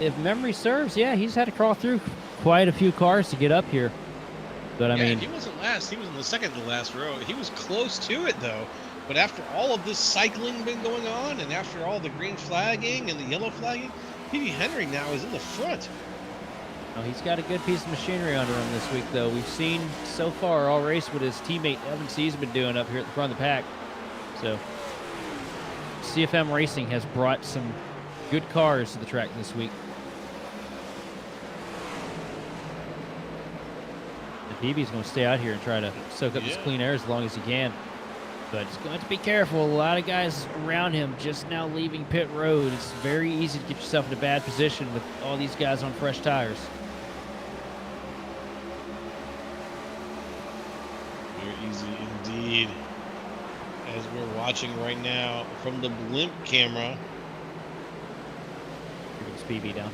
If memory serves, yeah, he's had to crawl through quite a few cars to get up here. But I mean, he wasn't last. He was in the second to last row. He was close to it though. But after all of this cycling been going on, and after all the green flagging and the yellow flagging, PB Henry now is in the front. Oh, he's got a good piece of machinery under him this week, though. We've seen so far all race what his teammate Evan C's been doing up here at the front of the pack. So CFM Racing has brought some good cars to the track this week. The BB's going to stay out here and try to soak up this clean air as long as he can. But he's going to be careful. A lot of guys around him just now leaving pit road. It's very easy to get yourself in a bad position with all these guys on fresh tires. Very easy indeed. As we're watching right now from the blimp camera. Here goes PB down.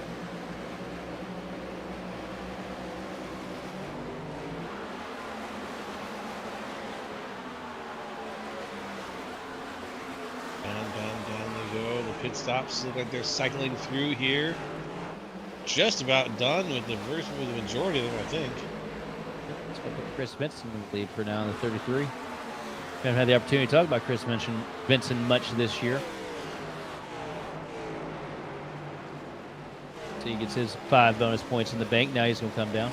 Down they go. The pit stops look like they're cycling through here. just about done with the majority of them, I think. Let's go put Chris Benson in the lead for now in the 33. We haven't had the opportunity to talk about Chris Benson much this year. So he gets his 5 bonus points in the bank. Now he's going to come down.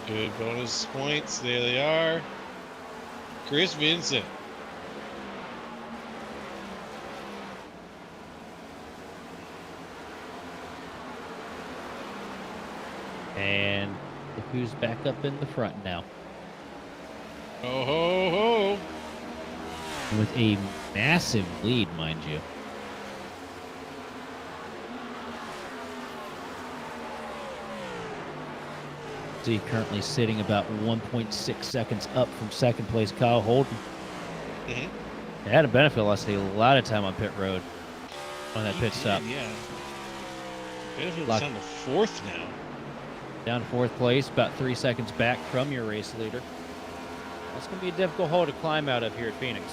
Good bonus points. There they are. Chris Vincent. And look who's back up in the front now. Ho, ho, ho. With a massive lead, mind you. See, currently sitting about 1.6 seconds up from second place Kyle Holden. Mm-hmm. Adam Benefield lost a lot of time on pit road on that pit stop. Yeah. Benefield's down to 4th now. Down to 4th place, about 3 seconds back from your race leader. That's going to be a difficult hole to climb out of here at Phoenix.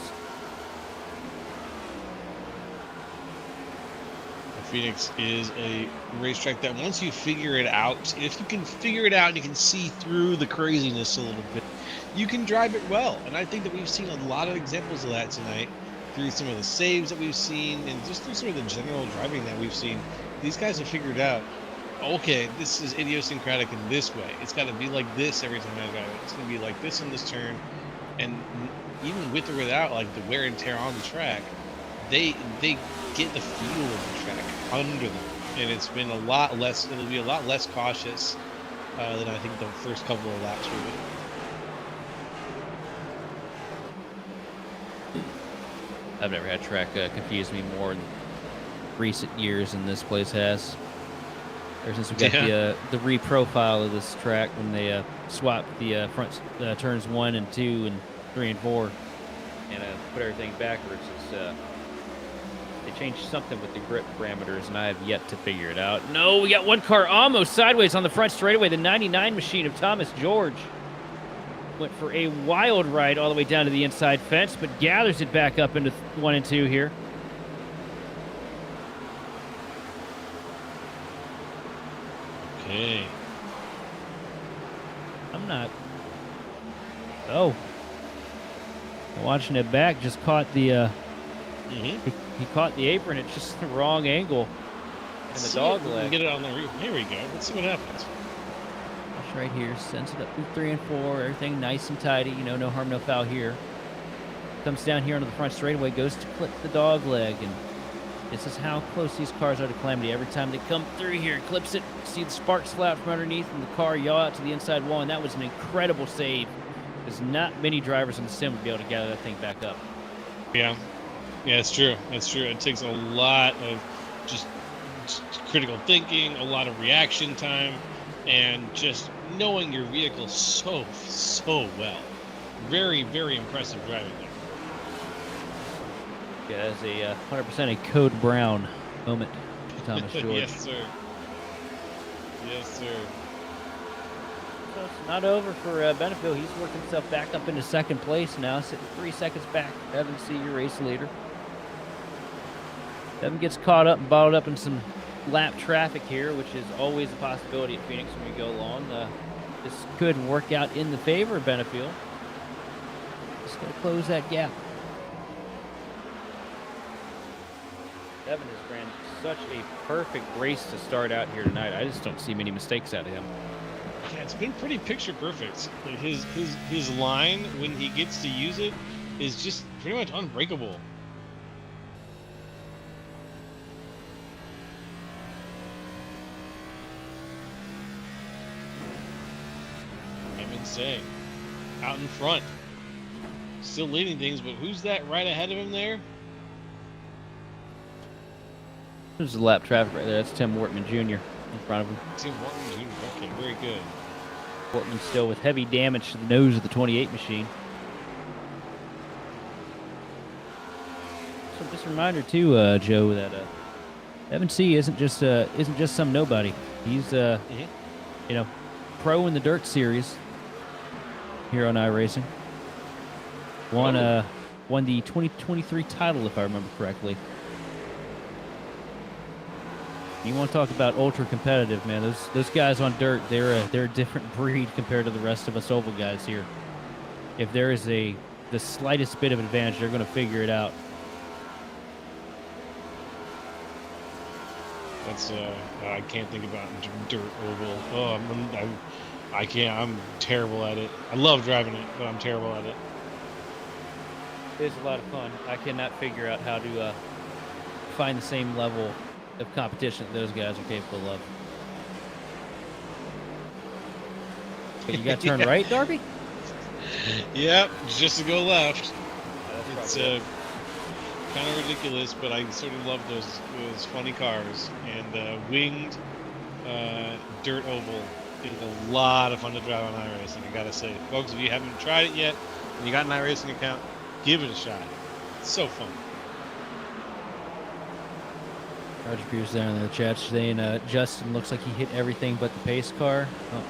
Phoenix is a racetrack that once you figure it out, if you can figure it out and you can see through the craziness a little bit, you can drive it well. And I think that we've seen a lot of examples of that tonight through some of the saves that we've seen and just through some of the general driving that we've seen. These guys have figured out, okay, this is idiosyncratic in this way. It's got to be like this every time I drive it. It's going to be like this on this turn. And even with or without like the wear and tear on the track, they get the feel of the track under them, and it's been a lot less. It'll be a lot less cautious than I think the first couple of laps will be. I've never had track confuse me more in recent years than this place has. Ever since we got the reprofile of this track when they swapped the front turns 1 and 2 and 3 and 4 and put everything backwards, it's they changed something with the grip parameters, and I have yet to figure it out. No, we got one car almost sideways on the front straightaway. The 99 machine of Thomas George went for a wild ride all the way down to the inside fence, but gathers it back up into 1 and 2 here. Okay. I'm not. Oh. Watching it back, just caught the. He caught the apron at just the wrong angle. And the dog leg. Get it on the roof. Here we go. Let's see what happens. That's right here. Sends it up through 3 and 4. Everything nice and tidy. You know, no harm, no foul here. Comes down here onto the front straightaway. Goes to clip the dog leg. And this is how close these cars are to calamity. Every time they come through here, clips it. See the sparks fly out from underneath, and the car yaw out to the inside wall. And that was an incredible save. There's not many drivers in the sim would be able to gather that thing back up. Yeah. Yeah, it's true. It's true. It takes a lot of just critical thinking, a lot of reaction time, and just knowing your vehicle so well. Very, very impressive driving there. Yeah, that's a 100% a Code Brown moment for Thomas George. Yes, sir. Yes, sir. So it's not over for Benefield. He's worked himself back up into second place now, sitting 3 seconds back. Evan C., your race leader. Evan gets caught up and bottled up in some lap traffic here, which is always a possibility at Phoenix when we go along. This could work out in the favor of Benefield. Just got to close that gap. Evan has ran such a perfect race to start out here tonight. I just don't see many mistakes out of him. Yeah, it's been pretty picture perfect. Like his line, when he gets to use it, is just pretty much unbreakable. Saying out in front, still leading things, but who's that right ahead of him there? There's the lap traffic right there. That's Tim Wortman Jr. in front of him. Tim Wortman Jr. Okay, very good. Wortman still with heavy damage to the nose of the 28 machine. So just a reminder too, Joe, that Evan C. isn't just some nobody. He's you know, pro in the dirt series here on iRacing. Won won the 2023 title, if I remember correctly. You want to talk about ultra competitive, man? Those guys on dirt, they're a different breed compared to the rest of us oval guys here. If there is the slightest bit of advantage, they're going to figure it out. That's I can't think about dirt oval. Oh, I can't. I'm terrible at it. I love driving it, but I'm terrible at it. It's a lot of fun. I cannot figure out how to find the same level of competition that those guys are capable of. But you got to turn Yeah. right, Darby? Yep, just to go left. That's It's kind of ridiculous, but I sort of love those funny cars. And winged dirt oval is a lot of fun to drive on iRacing. I gotta say, folks, if you haven't tried it yet and you got an iRacing account, give it a shot. It's so fun. Roger Pierce down in the chat saying Justin looks like he hit everything but the pace car. Oh.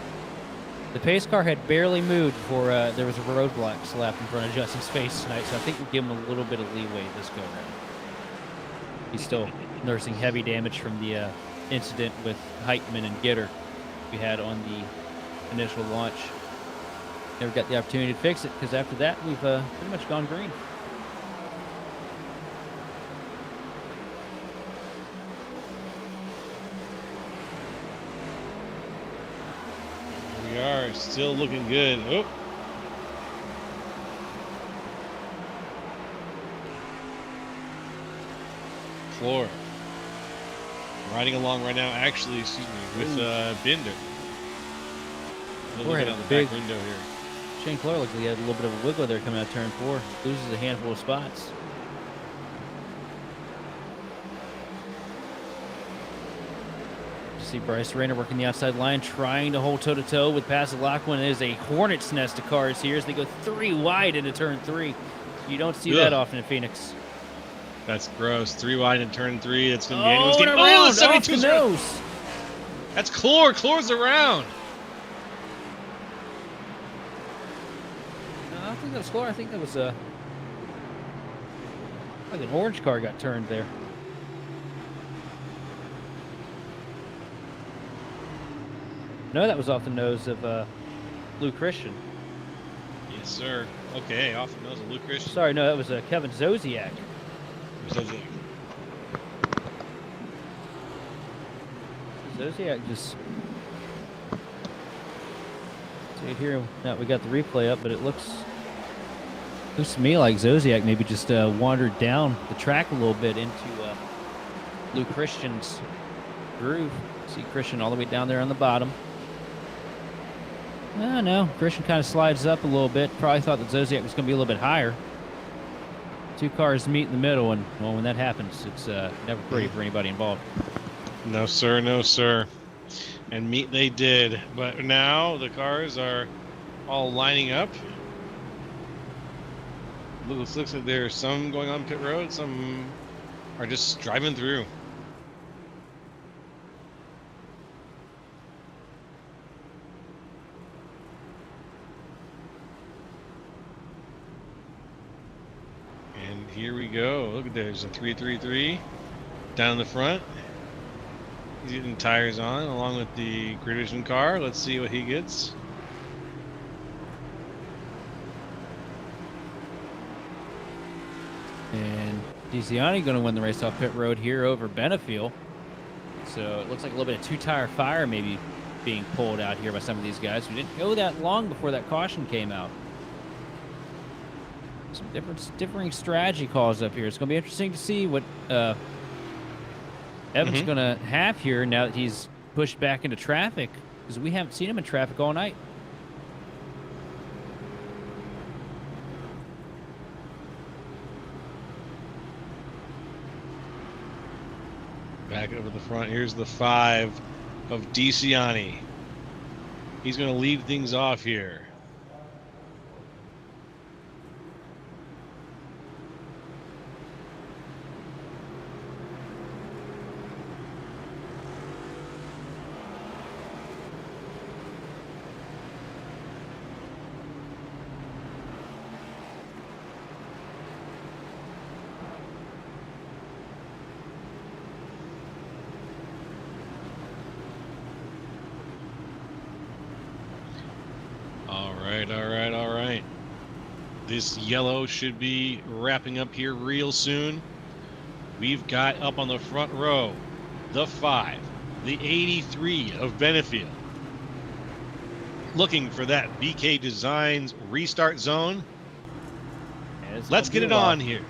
The pace car had barely moved before there was a roadblock slapped in front of Justin's face tonight, so I think we'll give him a little bit of leeway this go round. He's still nursing heavy damage from the incident with Heitman and Gitter we had on the initial launch. Never got the opportunity to fix it because after that we've pretty much gone green. We are still looking good. Oh. Floor. Riding along right now, actually, excuse me, with Binder. Floor had Looking a out the big back window here. Shane Clark looked like he had a little bit of a wiggle there coming out of turn 4. Loses a handful of spots. See Bryce Rayner working the outside line, trying to hold toe-to-toe with Passalacqua. There's a hornet's nest of cars here as they go 3 wide into turn 3. You don't see that often in Phoenix. That's gross. 3 wide in turn 3. That's going to be Oh, anyone's and game. around, Oh, off the 72's nose. That's Clore. Clore's around. No, I don't think that was Clark. I think that was like an orange car got turned there. No, that was off the nose of Lou Christian. Yes, sir. Okay, off the nose of Luke Christian. Sorry, no, that was Kevin Zosiak. Zosiak just... See here, now we got the replay up, but it looks to me like Zosiak maybe just wandered down the track a little bit into Lou Christian's groove. See Christian all the way down there on the bottom. No, Christian kind of slides up a little bit. Probably thought that Zosiak was going to be a little bit higher. 2 cars meet in the middle, and well, when that happens, it's never pretty for anybody involved. No, sir. No, sir. And meet they did. But now the cars are all lining up. Looks like there's some going on pit road. Some are just driving through. And here we go. Look at there's a 333 down the front. He's getting tires on along with the Grid Vision car. Let's see what he gets. And DeCiani going to win the race off pit road here over Benefiel. So it looks like a little bit of 2-tire fire maybe being pulled out here by some of these guys who didn't go that long before that caution came out. Some differing strategy calls up here. It's going to be interesting to see what Evan's going to have here now that he's pushed back into traffic, because we haven't seen him in traffic all night. Back over the front. Here's the 5 of DeCiani. He's going to lead things off here. right. This yellow should be wrapping up here real soon. We've got up on the front row the 5, the 83 of Benefield. Looking for that BK Designs restart zone. Let's get it on here.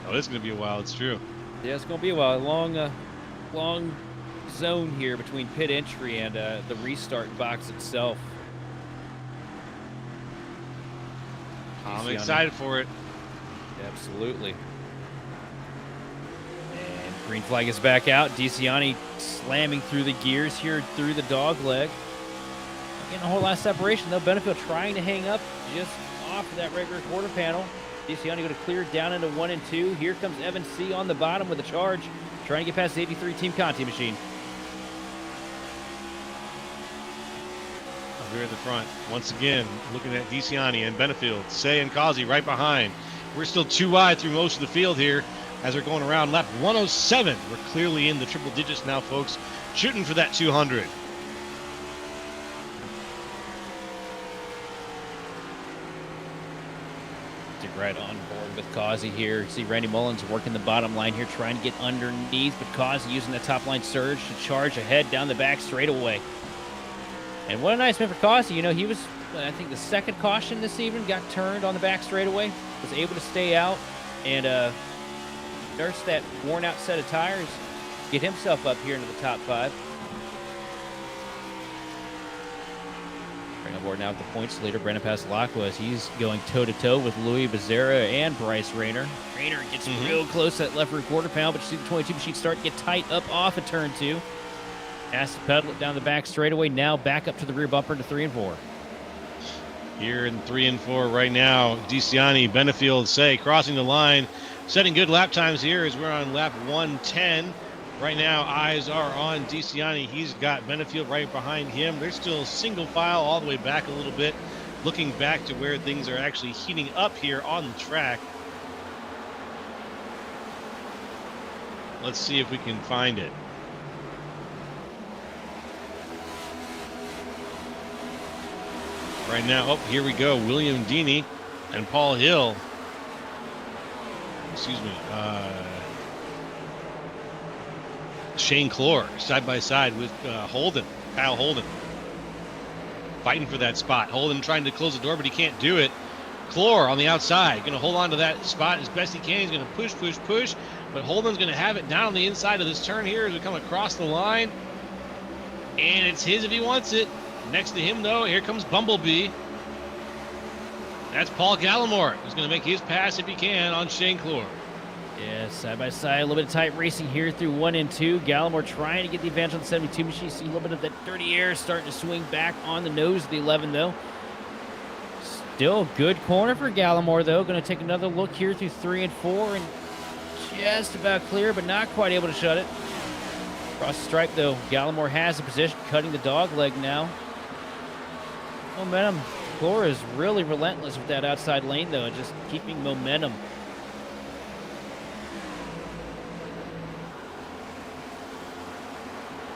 Oh, this is going to be a while. It's true. Yeah, it's going to be a while. Long zone here between pit entry and the restart box itself. I'm excited for it. Absolutely. And green flag is back out. DeCiani slamming through the gears here through the dog leg. Not getting a whole lot of separation though. Benefield trying to hang up just off of that regular quarter panel. DeCiani going to clear down into 1 and 2. Here comes Evan C on the bottom with a charge. Trying to get past the 83 Team Conti machine. We're at the front once again, looking at DeCiani and Benefield, Say and Causey right behind. We're still 2 wide through most of the field here as we're going around lap 107. We're clearly in the triple digits now, folks, shooting for that 200. Right on board with Causey here. See Randy Mullins working the bottom line here, trying to get underneath, but Causey using the top line surge to charge ahead down the back straightaway. And what a nice win for Causey. You know, he was, I think, the second caution this evening, got turned on the back straightaway, was able to stay out and nurse that worn out set of tires, get himself up here into the top 5. On board now with the points leader, Brendan Pasalacqua, as he's going toe-to-toe with Louis Becerra and Bryce Rayner. Rayner gets real close to that left rear quarter pound, but you see the 22 machine start to get tight up off of turn 2. Has to pedal it down the back straightaway, now back up to the rear bumper to 3 and 4. Here in 3 and 4 right now, DeCiani, Benefield, Say crossing the line, setting good lap times here as we're on lap 110. Right now, eyes are on DeCiani. He's got Benefield right behind him. They're still single file all the way back a little bit, looking back to where things are actually heating up here on the track. Let's see if we can find it. Right now, oh, here we go. William Deeney and Paul Hill. Excuse me. Shane Clore side by side with Kyle Holden, fighting for that spot. Holden trying to close the door, but he can't do it. Clore on the outside, going to hold on to that spot as best he can. He's going to push, but Holden's going to have it down on the inside of this turn here as we come across the line. And it's his if he wants it. Next to him, though, here comes Bumblebee. That's Paul Gallimore, who's going to make his pass if he can on Shane Clore. Yeah, side by side, a little bit of tight racing here through 1 and 2. Gallimore trying to get the advantage on the 72 machine. See a little bit of that dirty air starting to swing back on the nose of the 11, though. Still good corner for Gallimore, though. Going to take another look here through 3 and 4 and just about clear, but not quite able to shut it. Across the stripe, though, Gallimore has the position, cutting the dog leg now. Momentum. Clore is really relentless with that outside lane, though, and just keeping momentum.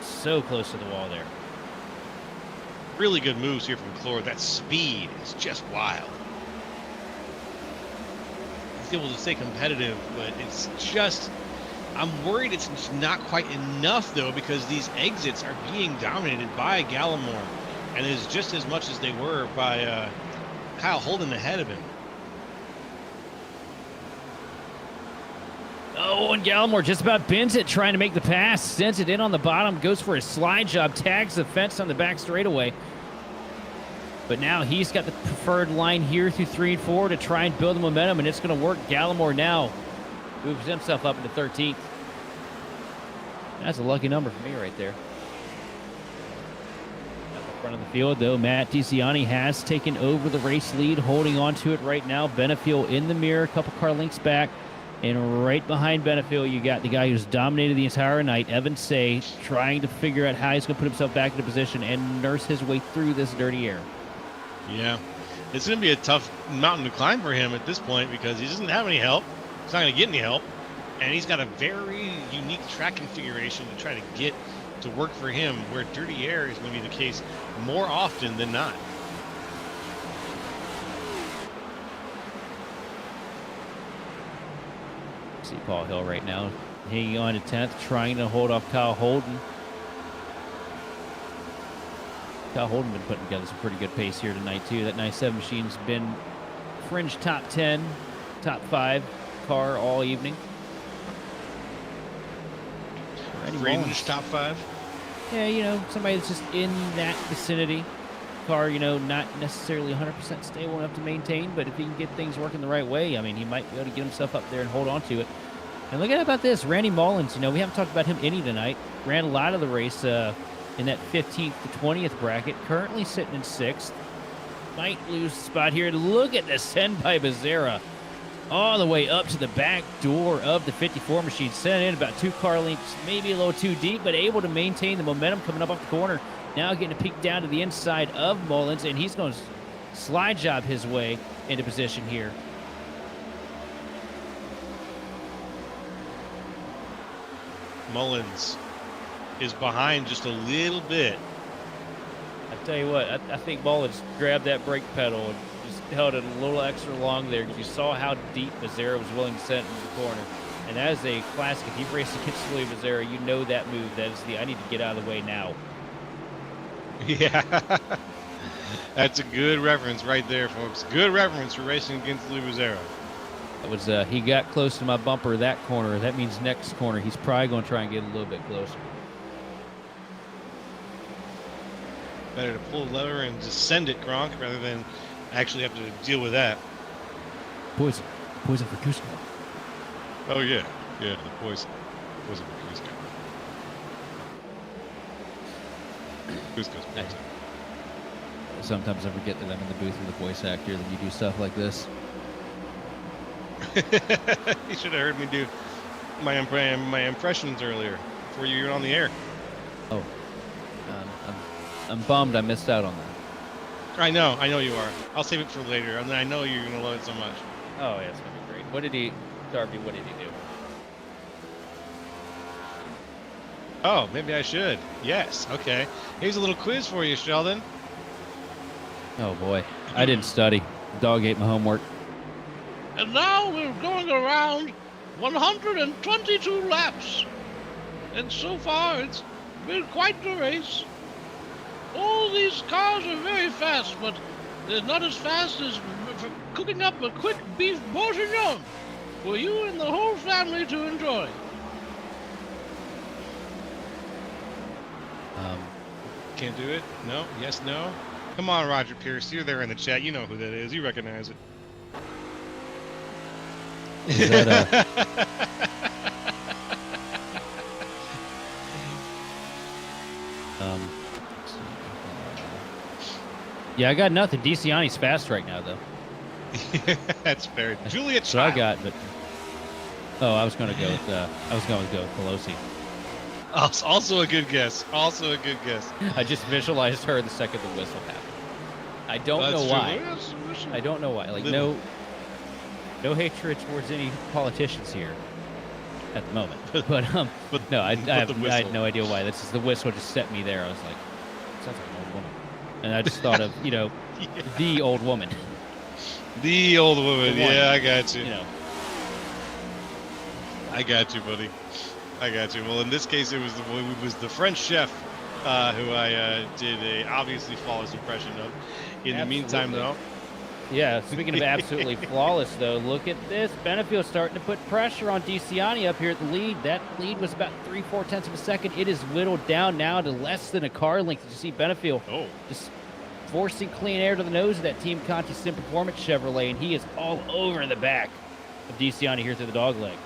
So close to the wall there. Really good moves here from Clore. That speed is just wild. He's able to stay competitive, but it's just, I'm worried it's not quite enough, though, because these exits are being dominated by Gallimore, and is just as much as they were by Kyle Holden ahead of him. Oh, and Gallimore just about bends it, trying to make the pass. Sends it in on the bottom, goes for a slide job, tags the fence on the back straightaway. But now he's got the preferred line here through 3 and 4 to try and build the momentum, and it's going to work. Gallimore now moves himself up into 13th. That's a lucky number for me right there. At the front of the field, though, Matt DeCiani has taken over the race lead, holding on to it right now. Benefield in the mirror, a couple car lengths back. And right behind Benefield, you got the guy who's dominated the entire night, Evan Say, trying to figure out how he's going to put himself back into position and nurse his way through this dirty air. Yeah, it's going to be a tough mountain to climb for him at this point because he doesn't have any help. He's not going to get any help. And he's got a very unique track configuration to try to get to work for him, where dirty air is going to be the case more often than not. See Paul Hill right now hanging on to 10th, trying to hold off Kyle Holden. Kyle Holden been putting together some pretty good pace here tonight, too. That 97 machine's been fringe top 10, top 5 car all evening. Fringe top 5? Yeah, you know, somebody that's just in that vicinity. Car, you know, not necessarily 100% stable enough to maintain, but if he can get things working the right way, I mean, he might be able to get himself up there and hold on to it. And look at how about this, Randy Mullins, you know, we haven't talked about him any tonight. Ran a lot of the race in that 15th to 20th bracket, currently sitting in 6th. Might lose the spot here. Look at the send by Becerra. All the way up to the back door of the 54 machine. Sent in about 2 car lengths, maybe a little too deep, but able to maintain the momentum coming up off the corner. Now getting a peek down to the inside of Mullins, and he's going to slide job his way into position here. Mullins is behind just a little bit. I tell you what, I think Mullins grabbed that brake pedal and just held it a little extra long there because you saw how deep Becerra was willing to send into the corner. And that is a classic. If you've raced against Louis Becerra, you know that move. That is the I need to get out of the way now. Yeah. That's a good reference right there, folks. Good reference for racing against Louis Becerra. That was he got close to my bumper that corner. That means next corner he's probably going to try and get a little bit closer. Better to pull the lever and just send it, Gronk, rather than actually have to deal with that. Poison for Cusco. Oh yeah, the poison for Cusco. Cusco's poison. Sometimes I forget that I'm in the booth with a voice actor, that you do stuff like this. You should have heard me do my impressions earlier before you were on the air. Oh, I'm bummed I missed out on that. I know you are. I'll save it for later, and I know you're gonna love it so much. Oh yeah, it's gonna be great. What did he do? Oh, maybe I should. Yes. Okay. Here's a little quiz for you, Sheldon. Oh boy, I didn't study. Dog ate my homework. And now we're going around 122 laps. And so far, it's been quite the race. All these cars are very fast, but they're not as fast as cooking up a quick beef bourguignon for you and the whole family to enjoy. Can't do it? No? Yes, no? Come on, Roger Pierce. You're there in the chat. You know who that is. You recognize it. Is that yeah, I got nothing. DeCiani's fast right now, though. That's fair. Juliet So I got, but I was going to go with Pelosi. Also a good guess. I just visualized her the second the whistle happened. I don't know why. I don't know why. Like no hatred towards any politicians here at the moment. But no, I had no idea why. This is the whistle just set me there. I was like, sounds like an old woman. And I just thought of, yeah. The old woman. The old woman. Yeah, I got you. You know. I got you, buddy. I got you. Well, in this case, it was the French chef who I did a obviously flawless impression of. In the meantime, though. Yeah, speaking of absolutely flawless, though, look at this. Benefield's starting to put pressure on DeCiani up here at the lead. That lead was about 3/4 tenths of a second. It is whittled down now to less than a car length. You see Benefield just forcing clean air to the nose of that Team Conti Sim Performance Chevrolet, and he is all over the back of DeCiani here through the dog leg.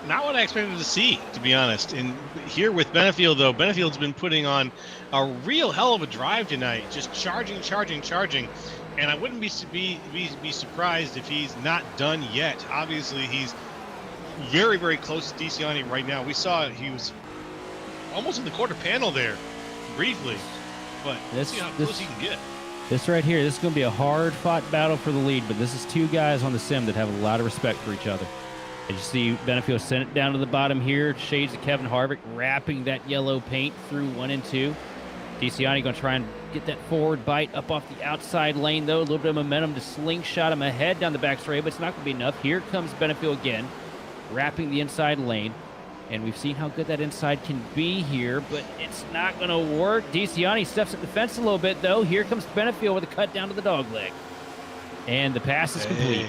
Not what I expected to see, to be honest. And here with Benefield, though, Benefield's been putting on a real hell of a drive tonight, just charging. And I wouldn't be surprised if he's not done yet. Obviously, he's very, very close to DeCiani right now. We saw he was almost in the quarter panel there, briefly. But let's see how close he can get. This right here, this is going to be a hard-fought battle for the lead, but this is two guys on the sim that have a lot of respect for each other. As you see, Benefield sent it down to the bottom here. Shades of Kevin Harvick wrapping that yellow paint through 1 and 2. DeCiani going to try and get that forward bite up off the outside lane, though. A little bit of momentum to slingshot him ahead down the back straight, but it's not going to be enough. Here comes Benefield again. wrapping the inside lane. And we've seen how good that inside can be here, but it's not going to work. DeCiani steps at the fence a little bit, though. Here comes Benefield with a cut down to the dog leg. And the pass is complete.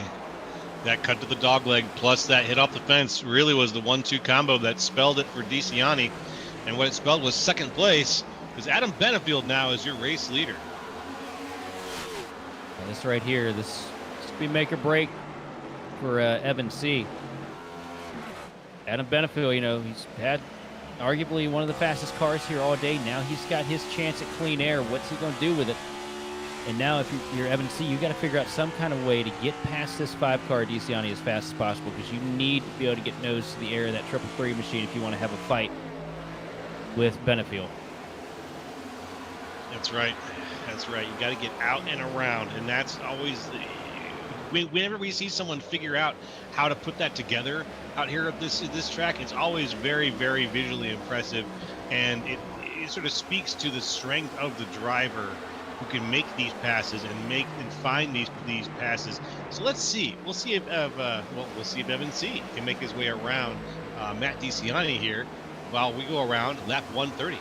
That cut to the dog leg plus that hit off the fence really was the 1-2 combo that spelled it for DeCiani. And what it spelled was second place, because Adam Benefield now is your race leader. And this right here, this could be make or break for Evan C. Adam Benefield, you know, he's had arguably one of the fastest cars here all day. Now he's got his chance at clean air. What's he going to do with it? And now if you're Evan C., you got to figure out some kind of way to get past this 5-car DeCiani as fast as possible, because you need to be able to get nose to the air of that 333 machine if you want to have a fight with Benefield. That's right. That's right. You got to get out and around, and that's always whenever we see someone figure out how to put that together out here at this track, it's always very, very visually impressive, and it sort of speaks to the strength of the driver who can make these passes and find these passes. So let's see. We'll see if we'll see if Evan C. can make his way around Matt DeCiani here while we go around lap 130.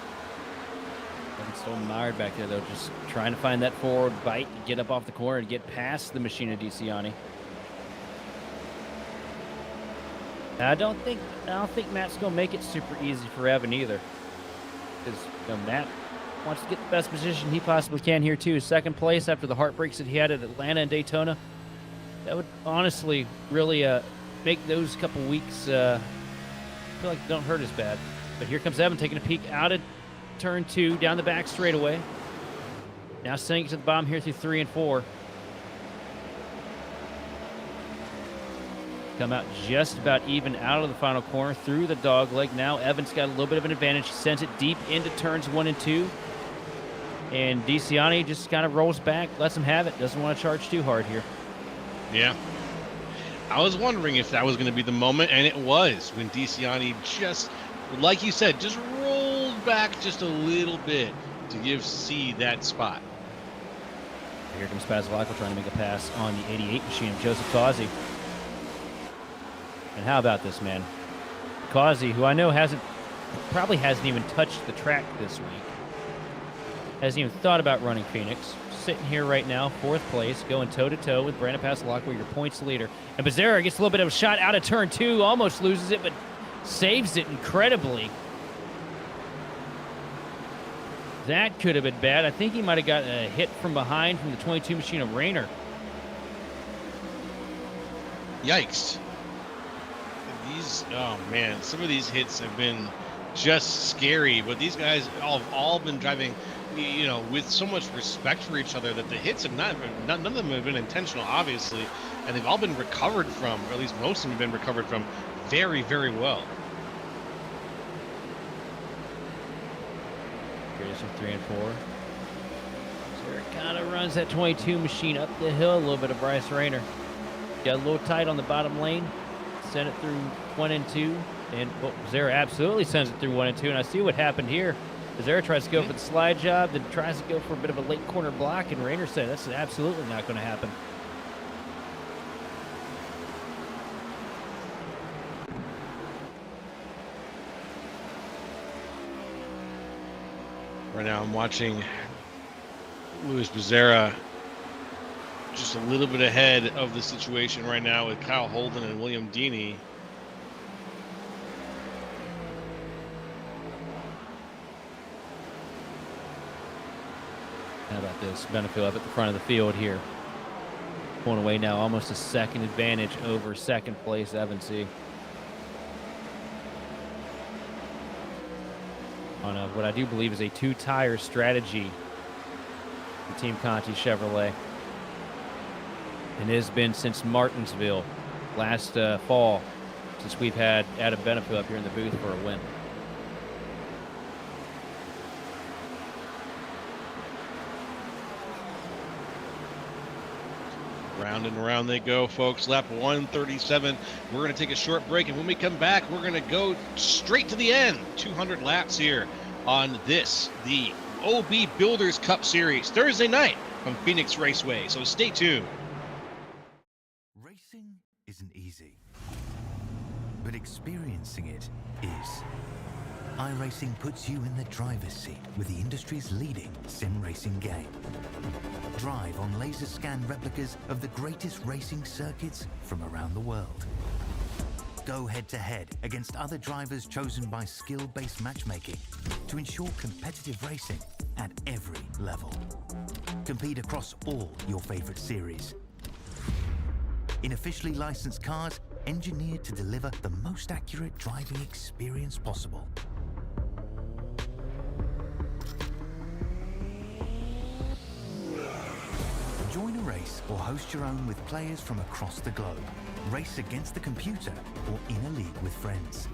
Evan's still mired back there, though, just trying to find that forward bite to get up off the corner and get past the machine of DeCiani. I don't think Matt's gonna make it super easy for Evan either, because Matt wants to get the best position he possibly can here too. Second place after the heartbreaks that he had at Atlanta and Daytona. That would honestly really make those couple weeks feel like they don't hurt as bad. But here comes Evan taking a peek out at turn 2 down the back straightaway. Now sending it to the bottom here through 3 and 4. Come out just about even out of the final corner through the dog leg. Now Evan's got a little bit of an advantage. He sends it deep into turns 1 and 2. And DeCiani just kind of rolls back, lets him have it. Doesn't want to charge too hard here. Yeah. I was wondering if that was going to be the moment, and it was, when DeCiani just, like you said, just rolled back just a little bit to give C that spot. Here comes Pazalacco trying to make a pass on the 88 machine of Joseph Causey. And how about this, man? Causey, who I know probably hasn't even touched the track this week, hasn't even thought about running Phoenix. Sitting here right now, 4th place, going toe-to-toe with Brandon Pazalacco, your points leader. And Becerra gets a little bit of a shot out of turn 2, almost loses it, but saves it incredibly. That could have been bad. I think he might have got a hit from behind from the 22 machine of Rayner. Yikes. Oh man, some of these hits have been just scary, but these guys have all been driving, you know, with so much respect for each other that the hits have none of them have been intentional, obviously, and they've all been recovered from, or at least most of them have been recovered from very, very well. Here's some 3 and 4. So it kind of runs that 22 machine up the hill a little bit of Bryce Rayner. Got a little tight on the bottom lane. Send it through 1 and 2. And Becerra absolutely sends it through 1 and 2. And I see what happened here. Becerra tries to go for the slide job, then tries to go for a bit of a late corner block, and Rayner said that's absolutely not going to happen. Right now I'm watching Luis Becerra just a little bit ahead of the situation right now with Kyle Holden and William Deeney. How about this? Benefield up at the front of the field here. Pulling away now, almost a second advantage over second place Evan C. On what I do believe is a 2-tire strategy for Team Conti Chevrolet. And it has been since Martinsville last fall since we've had Adam Benefield up here in the booth for a win. Round and round they go, folks. Lap 137. We're going to take a short break, and when we come back, we're going to go straight to the end. 200 laps here on this, the OB Builders Cup Series, Thursday night from Phoenix Raceway. So stay tuned. Racing isn't easy, but experiencing it is. iRacing puts you in the driver's seat with the industry's leading sim racing game. Drive on laser scan replicas of the greatest racing circuits from around the world. Go head-to-head against other drivers chosen by skill-based matchmaking to ensure competitive racing at every level. Compete across all your favorite series. In officially licensed cars, engineered to deliver the most accurate driving experience possible. Join a race or host your own with players from across the globe. Race against the computer or in a league with friends.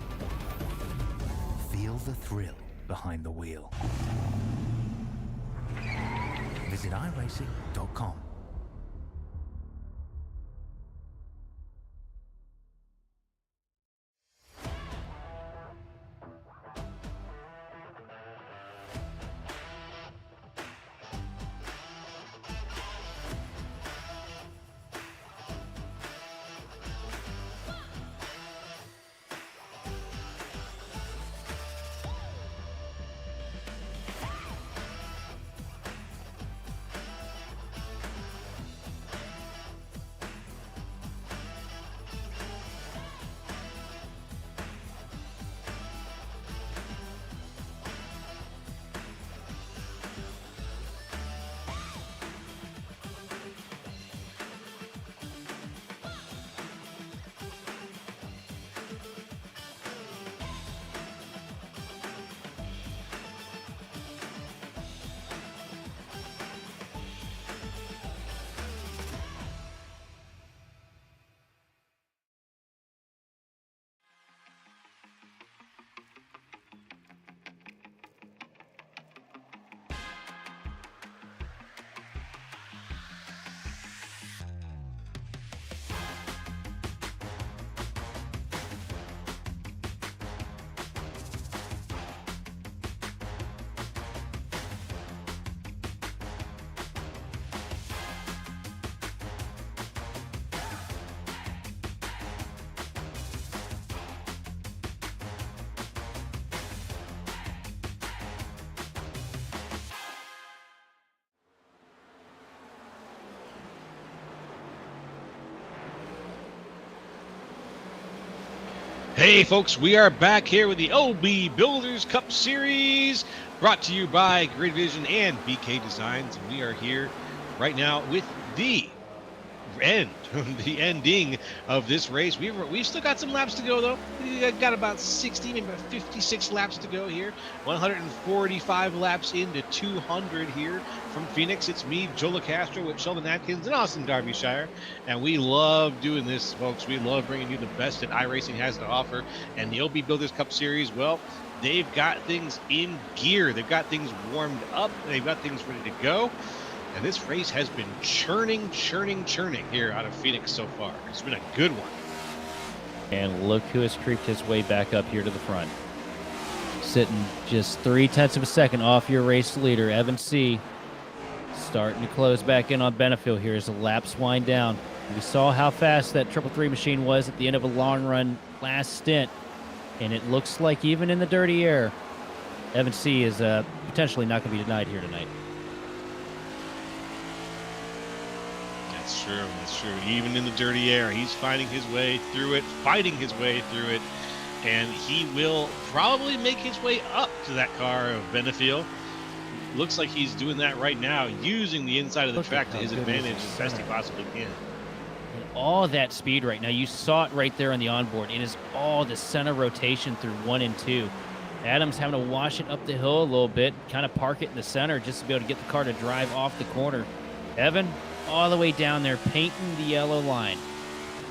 Feel the thrill behind the wheel. Visit iRacing.com. Hey folks, we are back here with the OB Builders Cup Series, brought to you by Grid Vision and BK Designs. And we are here right now with the ending of this race. We've still got some laps to go though. We got about 60, maybe about 56 laps to go here. 145 laps into 200 here from Phoenix. It's me, Joe Castro, with Sheldon Atkins and Austin Derbyshire. And we love doing this, folks. We love bringing you the best that iRacing has to offer. And the OB Builders Cup Series, well, they've got things in gear. They've got things warmed up. They've got things ready to go. And this race has been churning here out of Phoenix so far. It's been a good one. And look who has creeped his way back up here to the front. Sitting just 0.3 of a second off your race leader, Evan C. Starting to close back in on Benefield here as the laps wind down. We saw how fast that 333 machine was at the end of a long run last stint. And it looks like even in the dirty air, Evan C. is potentially not going to be denied here tonight. That's true. Even in the dirty air, he's finding his way through it, fighting his way through it, and he will probably make his way up to that car of Benefield. Looks like he's doing that right now, using the inside of the track to his advantage as best he possibly can. And all that speed right now, you saw it right there on the onboard. It is all the center rotation through 1 and 2. Adams having to wash it up the hill a little bit, kind of park it in the center just to be able to get the car to drive off the corner. Evan, all the way down there, painting the yellow line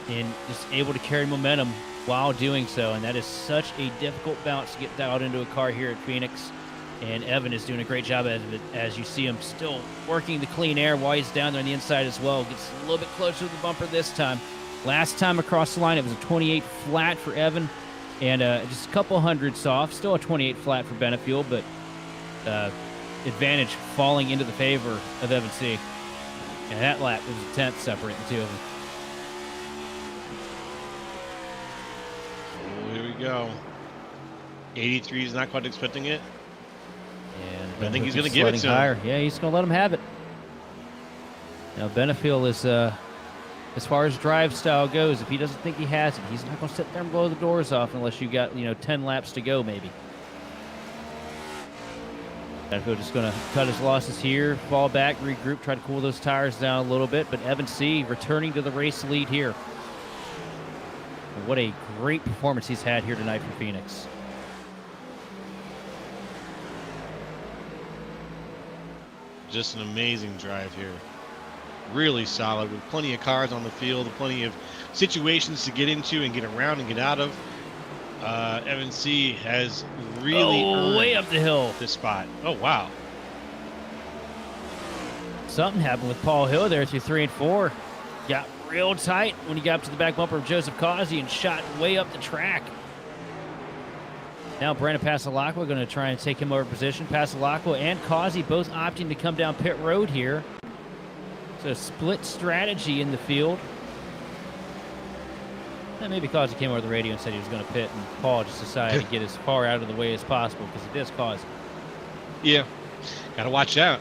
and just able to carry momentum while doing so. And that is such a difficult bounce to get out into a car here at Phoenix. And Evan is doing a great job of it, as you see him still working the clean air while he's down there on the inside as well. Gets a little bit closer to the bumper this time. Last time across the line, it was a 28 flat for Evan and just a couple hundredths off. Still a 28 flat for Benefield, but advantage falling into the favor of Evan C. And that lap, it was a 10th separating the two of them. we go. 83 is not quite expecting it. And I think he's going to give it to higher. him. Yeah, he's going to let him have it. Now, Benefiel is, as far as drive style goes, if he doesn't think he has it, he's not going to sit there and blow the doors off unless you got, 10 laps to go, maybe. Benefiel just going to cut his losses here, fall back, regroup, try to cool those tires down a little bit. But Evan C. returning to the race lead here. And what a great performance he's had here tonight for Phoenix. Just an amazing drive here. Really solid with plenty of cars on the field, plenty of situations to get into and get around and get out of. Evan C. has really way up the hill this spot. Oh, wow. Something happened with Paul Hill there through 3 and 4. Got real tight when he got up to the back bumper of Joseph Causey and shot way up the track. Now Brandon Pasalacqua going to try and take him over position. Pasalacqua and Causey both opting to come down pit road here. So split strategy in the field. And maybe Causey came over the radio and said he was going to pit, and Paul just decided to get as far out of the way as possible because it is Causey. Yeah, got to watch out.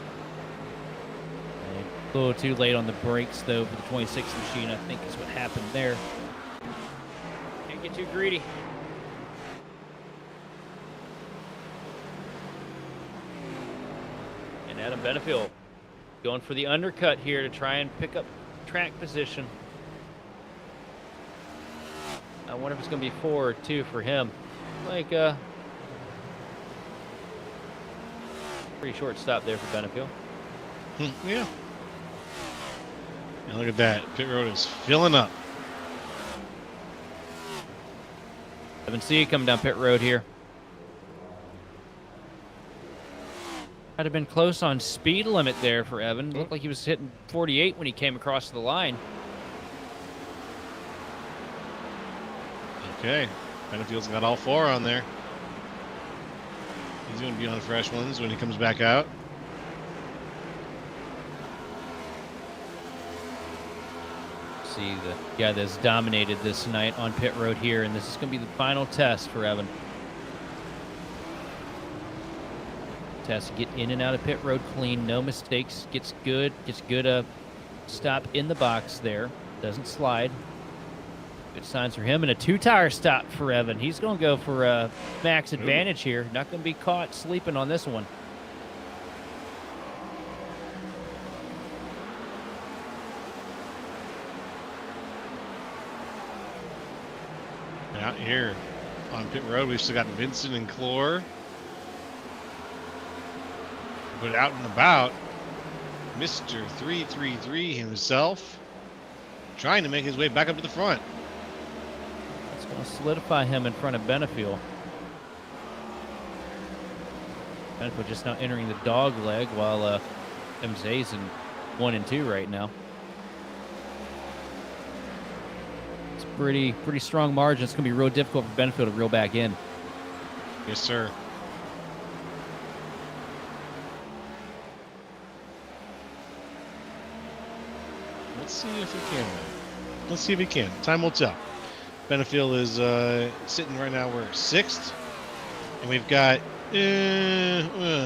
And a little too late on the brakes, though, for the 26 machine, I think is what happened there. Can't get too greedy. And Adam Benefiel going for the undercut here to try and pick up track position. I wonder if it's going to be 4 or 2 for him. Like, pretty short stop there for Benefiel. Yeah. And look at that. Pit road is filling up. Evan C. coming down pit road here. Might have been close on speed limit there for Evan. Looked like he was hitting 48 when he came across the line. Okay. Benefield's got all 4 on there. He's going to be on fresh ones when he comes back out. See the guy that's dominated this night on pit road here, and this is going to be the final test for Evan. Has to get in and out of pit road clean, no mistakes, gets good stop in the box there, doesn't slide. Good signs for him, and a 2-tire stop for Evan. He's going to go for a max advantage here. Not going to be caught sleeping on this one. And out here on pit road, we've still got Vincent and Clore. But out and about, Mr. 333 himself, trying to make his way back up to the front. That's going to solidify him in front of Benefiel. Benefiel just now entering the dog leg while MZ's in 1 and 2 right now. It's pretty strong margin. It's going to be real difficult for Benefiel to reel back in. Yes, sir. Let's see if he can. Let's see if he can. Time will tell. Benefiel is sitting right now. We're 6th, and we've got a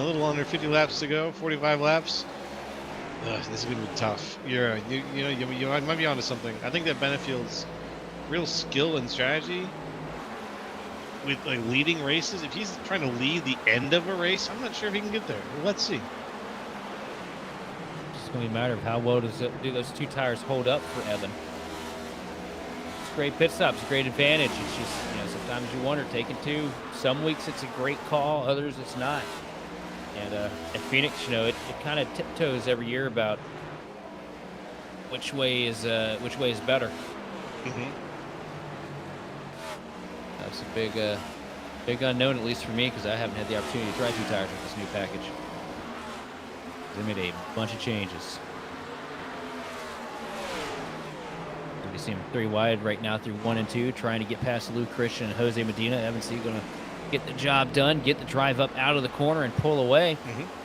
little under 50 laps to go. 45 laps. This is gonna be tough. You might be onto something. I think that Benefield's real skill and strategy with like leading races. If he's trying to lead the end of a race, I'm not sure if he can get there. Let's see. It's going to be a matter of how well do those 2 tires hold up for Evan. It's great pit stops, great advantage. It's just, sometimes you wonder, taking 2. Some weeks it's a great call, others it's not. And at Phoenix, it kind of tiptoes every year about which way is better. Mm-hmm. That's a big unknown, at least for me, because I haven't had the opportunity to try 2 tires with this new package. They made a bunch of changes. You see him 3 wide right now through 1 and 2, trying to get past Lou Christian and Jose Medina. Evan C. going to get the job done, get the drive up out of the corner and pull away,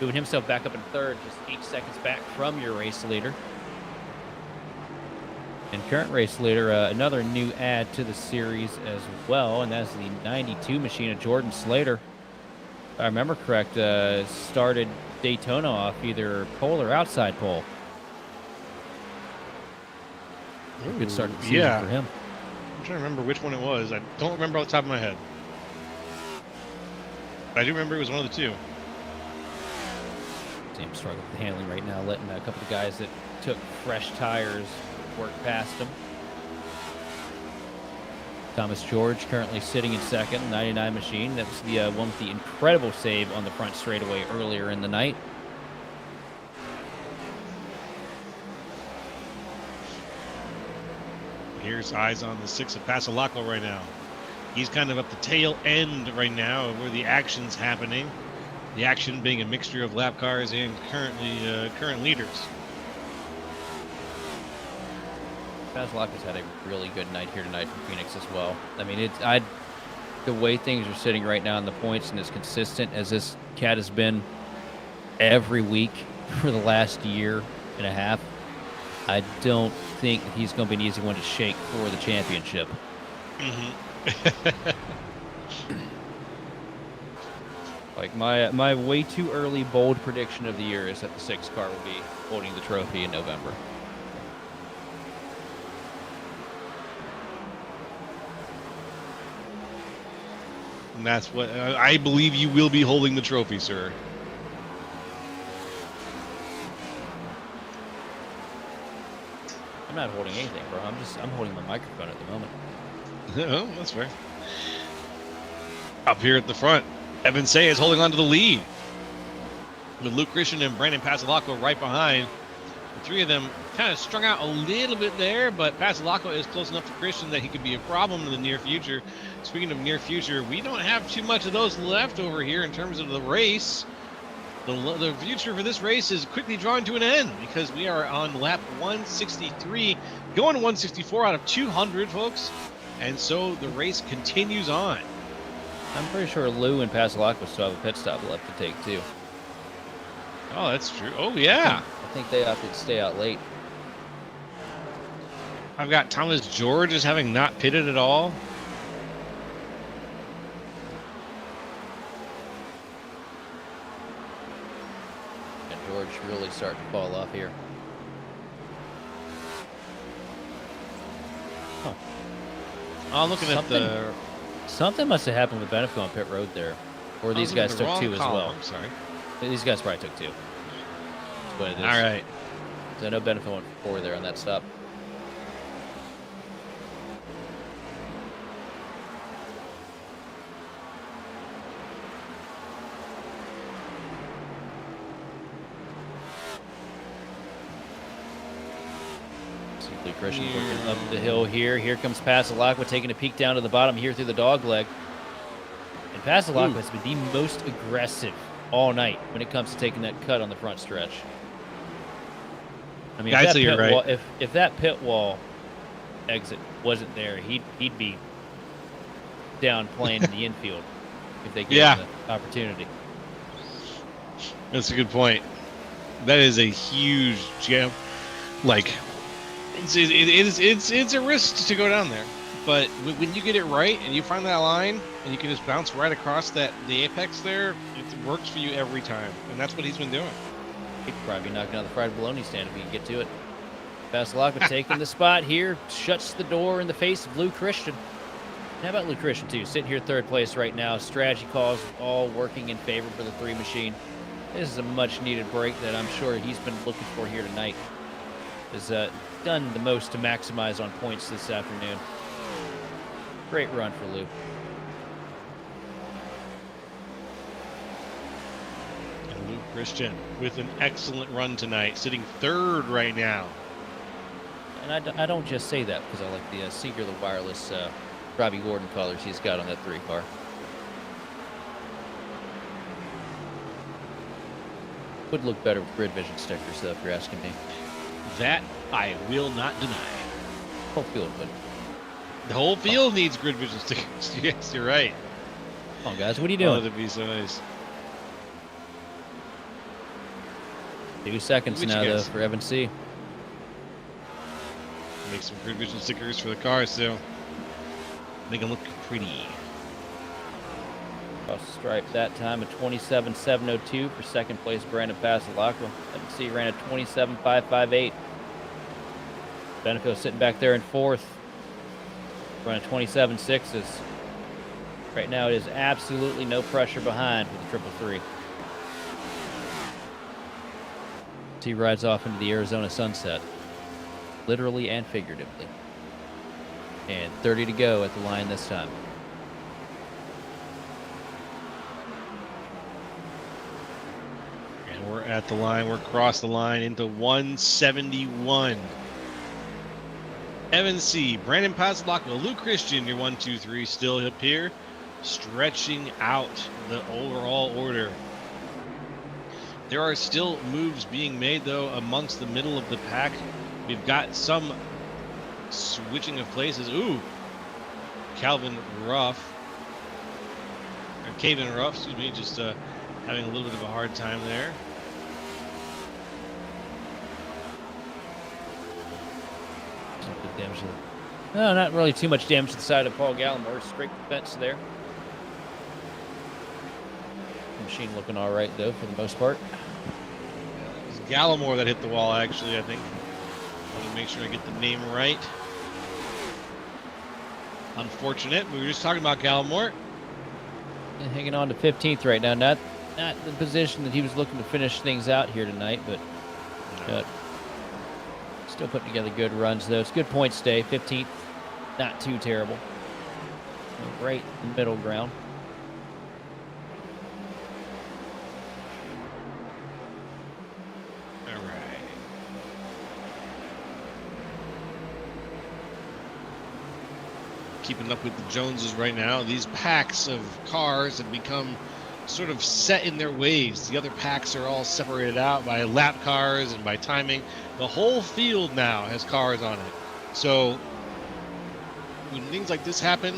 moving himself back up in 3rd, just 8 seconds back from your race leader. And current race leader, another new add to the series as well, and that's the 92 machine of Jordan Slater. If I remember correct, started Daytona off either pole or outside pole. Good start to the season for him. I'm trying to remember which one it was. I don't remember off the top of my head. I do remember it was one of the two. Same struggle with the handling right now, letting a couple of guys that took fresh tires work past him. Thomas George currently sitting in second, 99 machine. That was the one with the incredible save on the front straightaway earlier in the night. Here's eyes on the 6 of Passalacqua right now. He's kind of at the tail end right now of where the action's happening. The action being a mixture of lap cars and current leaders. Passalacqua's had a really good night here tonight from Phoenix as well. I mean, the way things are sitting right now in the points and as consistent as this cat has been every week for the last year and a half, I don't think he's going to be an easy one to shake for the championship. Like my way too early bold prediction of the year is that the 6 car will be holding the trophy in November. And that's what I believe you will be holding the trophy, sir. I'm not holding anything, bro. I'm holding my microphone at the moment. Oh, that's fair. Up here at the front, Evan Say is holding on to the lead, with Luke Christian and Brandon Passalacqua right behind. The three of them kind of strung out a little bit there, but Passalacqua is close enough to Christian that he could be a problem in the near future. Speaking of near future, we don't have too much of those left over here in terms of the race. The future for this race is quickly drawing to an end because we are on lap 163, going to 164 out of 200, folks. And so the race continues on. I'm pretty sure Lou and Passalacqua still have a pit stop left to take, too. Oh, that's true. Oh, yeah. I think they opted to stay out late. I've got Thomas George as having not pitted at all. And George really starting to fall off here. Huh. Oh, looking at the... Something must have happened with Benefield on pit road there. Or these guys took 2 as well. I'm sorry. These guys probably took 2. That's what it is. All right. So I know Benefield went for 4 there on that stop. Lee Christian working up the hill here. Here comes Passalacqua taking a peek down to the bottom here through the dog leg. And Passalacqua has been the most aggressive all night when it comes to taking that cut on the front stretch. I mean, if that pit wall exit wasn't there, he'd be down playing in the infield if they gave him the opportunity. That's a good point. That is a huge jam. Like, it's a risk to go down there, but when you get it right and you find that line and you can just bounce right across the apex there, it works for you every time, and that's what he's been doing. He'd probably be knocking out the fried bologna stand if he could get to it. Passalacqua taking the spot here, shuts the door in the face of Lou Christian. How about Lou Christian too? Sitting here 3rd place right now. Strategy calls all working in favor for the 3 machine. This is a much needed break that I'm sure he's been looking for here tonight. Has done the most to maximize on points this afternoon. Great run for Lou. And Luke Christian with an excellent run tonight, sitting 3rd right now. And I don't just say that because I like the Seeger, the wireless Robbie Gordon colors he's got on that 3 car. Would look better with grid vision stickers, though, if you're asking me. That I will not deny. Whole field would. The whole field needs grid vision stickers. Yes, you're right. Come on, guys. What are you doing? Oh, that'd be so nice. 2 seconds now, though, for Evan C. make some Grid Vision stickers for the cars, so make them look pretty. Across the stripe that time, a 27.702 for second place, Brandon Pasalacqua. FNC ran a 27.558. Benefield sitting back there in fourth, running 27.6s. Right now, it is absolutely no pressure behind with the triple three. He rides off into the Arizona sunset, literally and figuratively. And 30 to go at the line this time. And we're at the line. We're across the line into 171. Evan C., Brandon Pasalacqua, Luke Christian, your 1, 2, 3 still up here, stretching out the overall order. There are still moves being made, though, amongst the middle of the pack. We've got some switching of places. Ooh, Calvin Ruff, excuse me, just having a little bit of a hard time there. Damage. No, not really too much damage to the side of Paul Gallimore. Scraped the fence there. Machine looking all right, though, for the most part. It was Gallimore that hit the wall, actually, I think. Want to make sure I get the name right. Unfortunate. We were just talking about Gallimore. And hanging on to 15th right now. Not the position that he was looking to finish things out here tonight, but still putting together good runs, though. It's good points day. 15th, not too terrible. Right middle ground. All right. Keeping up with the Joneses right now. These packs of cars have become sort of set in their ways. The other packs are all separated out by lap cars and by timing. The whole field now has cars on it. So when things like this happen,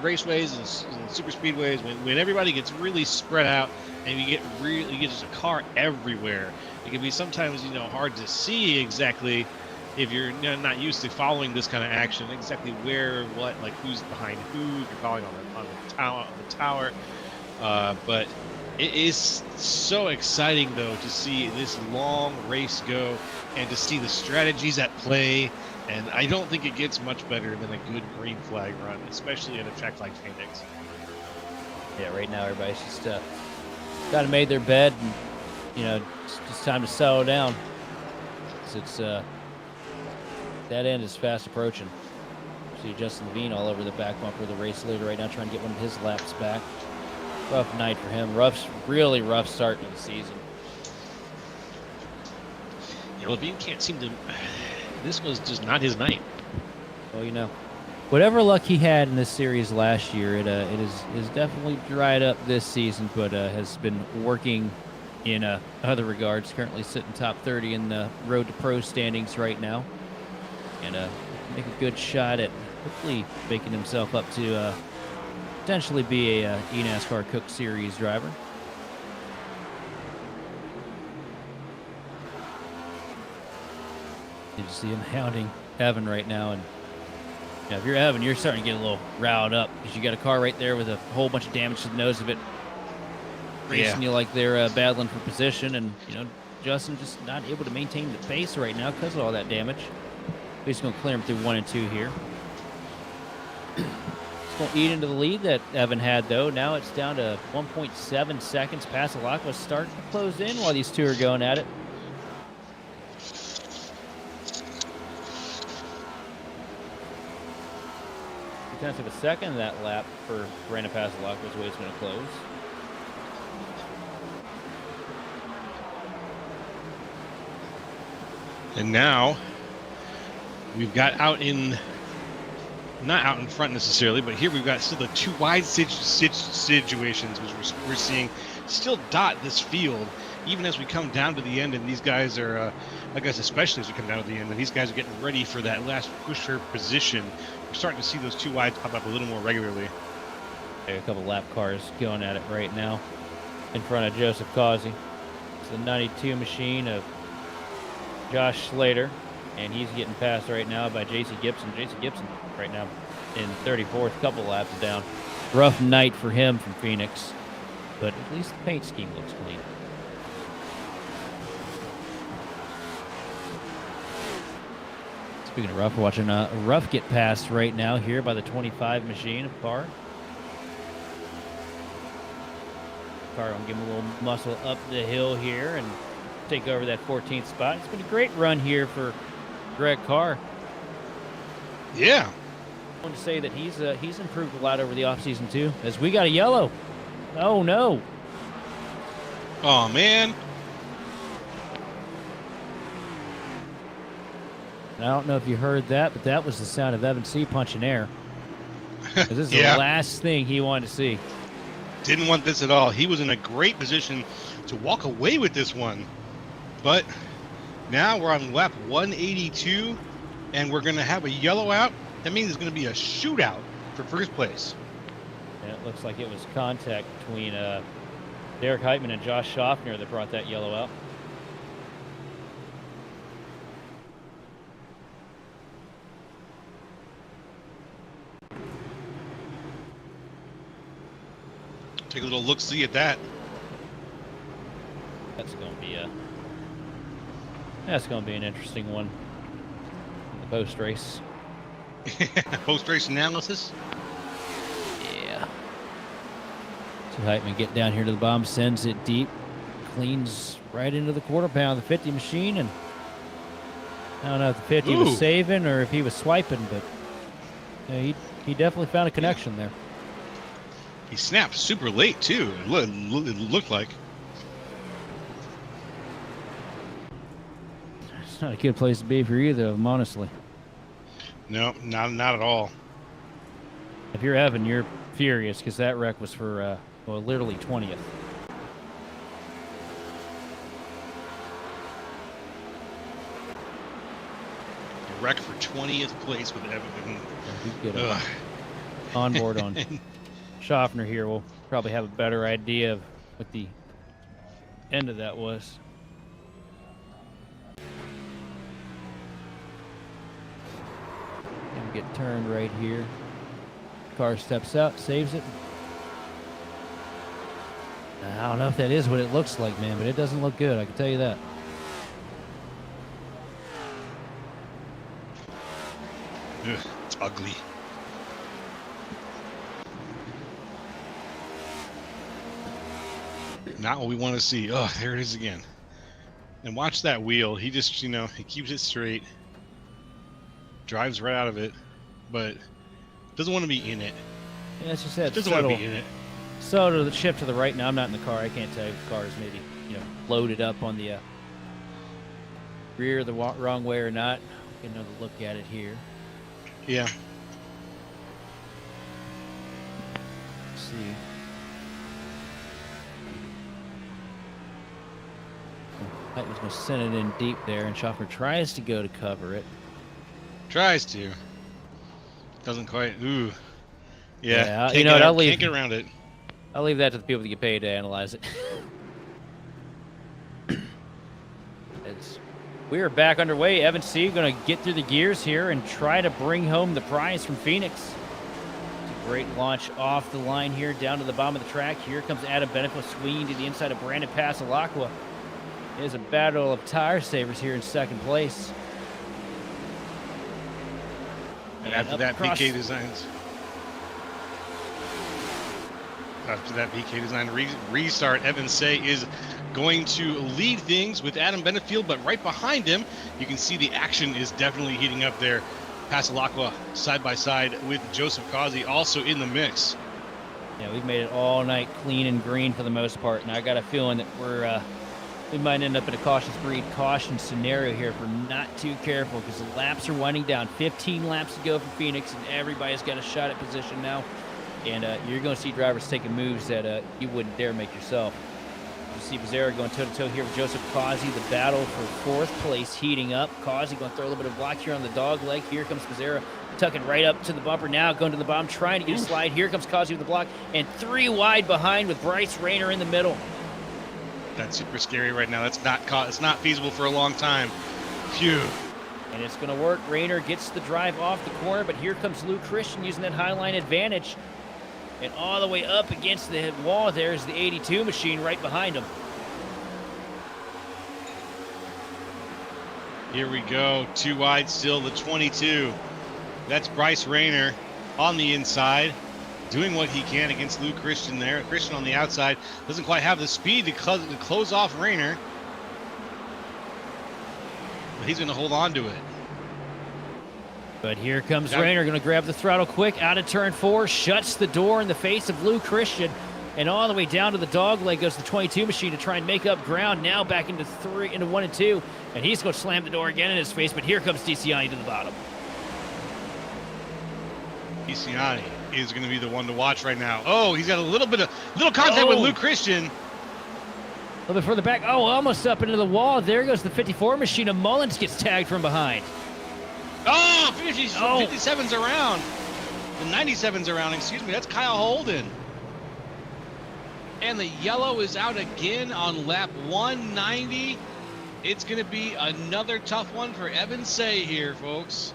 raceways and super speedways, when everybody gets really spread out and you get just a car everywhere, it can be sometimes hard to see exactly, if you're not used to following this kind of action, exactly where, what, like who's behind who, if you're following on the tower. But it is so exciting, though, to see this long race go and to see the strategies at play. And I don't think it gets much better than a good green flag run, especially at a track like Phoenix. Yeah, right now everybody's just got to made their bed, and it's just time to settle down. It's that end is fast approaching. See Justin Levine all over the back bumper of the race leader right now, trying to get one of his laps back. Rough night for him. Really rough start to the season. Yeah, Levine can't seem to. This was just not his night. Well, whatever luck he had in this series last year, it is definitely dried up this season, but has been working in other regards. Currently sitting top 30 in the Road to Pro standings right now, and make a good shot at hopefully making himself up to potentially be a eNASCAR Cook Series driver. You just see him hounding Evan right now, and if you're Evan, you're starting to get a little riled up because you got a car right there with a whole bunch of damage to the nose of it, racing you like they're battling for position, and Justin just not able to maintain the pace right now because of all that damage. He's going to clear him through 1 and 2 here. Won't eat into the lead that Evan had, though. Now it's down to 1.7 seconds. Pasalacqua starting to close in while these two are going at it. Tenths of a second that lap for Brandon Pasalacqua's way it's going to close. And now we've got not out in front necessarily, but here we've got still the two wide situations, which we're seeing still dot this field, even as we come down to the end. And these guys are, I guess, especially as we come down to the end, and these guys are getting ready for that last pusher position. We're starting to see those two wides pop up a little more regularly. A couple lap cars going at it right now in front of Joseph Causey. It's the 92 machine of Josh Slater. and he's getting passed right now by J.C. Gibson. J.C. Gibson right now in 34th, couple laps down. Rough night for him from Phoenix, but at least the paint scheme looks clean. Speaking of Rough, we're watching Rough get passed right now here by the 25 machine of Carr. Carr will give him a little muscle up the hill here and take over that 14th spot. It's been a great run here for Greg Carr. Yeah. I want to say that he's improved a lot over the offseason too, as we got a yellow. Oh no. Oh man. I don't know if you heard that, but that was the sound of Evan C. punching air. 'Cause this is Yeah. the last thing he wanted to see. Didn't want this at all. He was in a great position to walk away with this one. But now we're on lap 182, and we're going to have a yellow out. That means it's going to be a shootout for first place. And it looks like it was contact between Derek Heitman and Josh Schaffner that brought that yellow out. Take a little look-see at that. That's going to be an interesting one in the post race. Post-race analysis. Yeah. So Heitman get down here to the bottom, sends it deep, cleans right into the quarter pound of the 50 machine, and I don't know if the 50 Ooh. was saving or if he was swiping, but he definitely found a connection there. He snapped super late, too. It looked like. It's not a good place to be for either of them, honestly. No, not at all. If you're Evan, you're furious because that wreck was for, literally 20th. A wreck for 20th place with Evan. Get on board on Schaffner here. We'll probably have a better idea of what the end of that was. And get turned right here. Car steps out, saves it. I don't know if that is what it looks like, man, but it doesn't look good. I can tell you that. Ugh, it's ugly. Not what we want to see. Oh, there it is again. And watch that wheel. He just, he keeps it straight. Drives right out of it. But doesn't want to be in it. Yeah, as you said, Doesn't want to be in it. So to the shift to the right now, I'm not in the car. I can't tell if the car is maybe, loaded up on the rear the wrong way or not. Get another look at it here. Yeah. Let's see. Heitman's going to send it in deep there, and Schaffner tries to go to cover it. Tries to. Doesn't quite. Ooh. Yeah. You know what? Can't get around it. I'll leave that to the people that get paid to analyze it. We are back underway. Evan C. going to get through the gears here and try to bring home the prize from Phoenix. It's a great launch off the line here, down to the bottom of the track. Here comes Adam Benefield swinging to the inside of Brandon Pasalacqua. It is a battle of tire savers here in second place. And after that, PK Designs. After that PK Design restart, Evan Say is going to lead things with Adam Benefield, but right behind him, you can see the action is definitely heating up there. Pasalacqua side by side with Joseph Causey also in the mix. Yeah, we've made it all night clean and green for the most part, and I got a feeling that we might end up in a caution scenario here if we're not too careful, because the laps are winding down. 15 laps to go for Phoenix, and everybody's got a shot at position now. And you're going to see drivers taking moves that you wouldn't dare make yourself. You see Pizzera going toe-to-toe here with Joseph Causey. The battle for fourth place heating up. Causey going to throw a little bit of block here on the dog leg. Here comes Pizzera tucking right up to the bumper now, going to the bottom, trying to get a slide. Here comes Causey with the block, and 3 wide behind with Bryce Rayner in the middle. That's super scary right now. It's not feasible for a long time. Phew. And it's going to work. Rayner gets the drive off the corner, but here comes Luke Christian using that high line advantage. And all the way up against the wall, there's the 82 machine right behind him. Here we go. 2 wide still, the 22. That's Bryce Rayner on the inside, doing what he can against Luke Christian there. Christian on the outside doesn't quite have the speed to close off Rayner. But he's going to hold on to it. But here comes Rayner, going to grab the throttle quick, out of turn 4, shuts the door in the face of Luke Christian, and all the way down to the dog leg goes the 22 machine to try and make up ground. Now back into 1 and 2, and he's going to slam the door again in his face, but here comes DeCiani to the bottom. DeCiani is going to be the one to watch right now. Oh, he's got a little contact with Luke Christian. A little bit further back. Oh, almost up into the wall. There goes the 54 machine, and Mullins gets tagged from behind. Oh, 57's around. The 97's around, excuse me. That's Kyle Holden. And the yellow is out again on lap 190. It's going to be another tough one for Evan Say here, folks.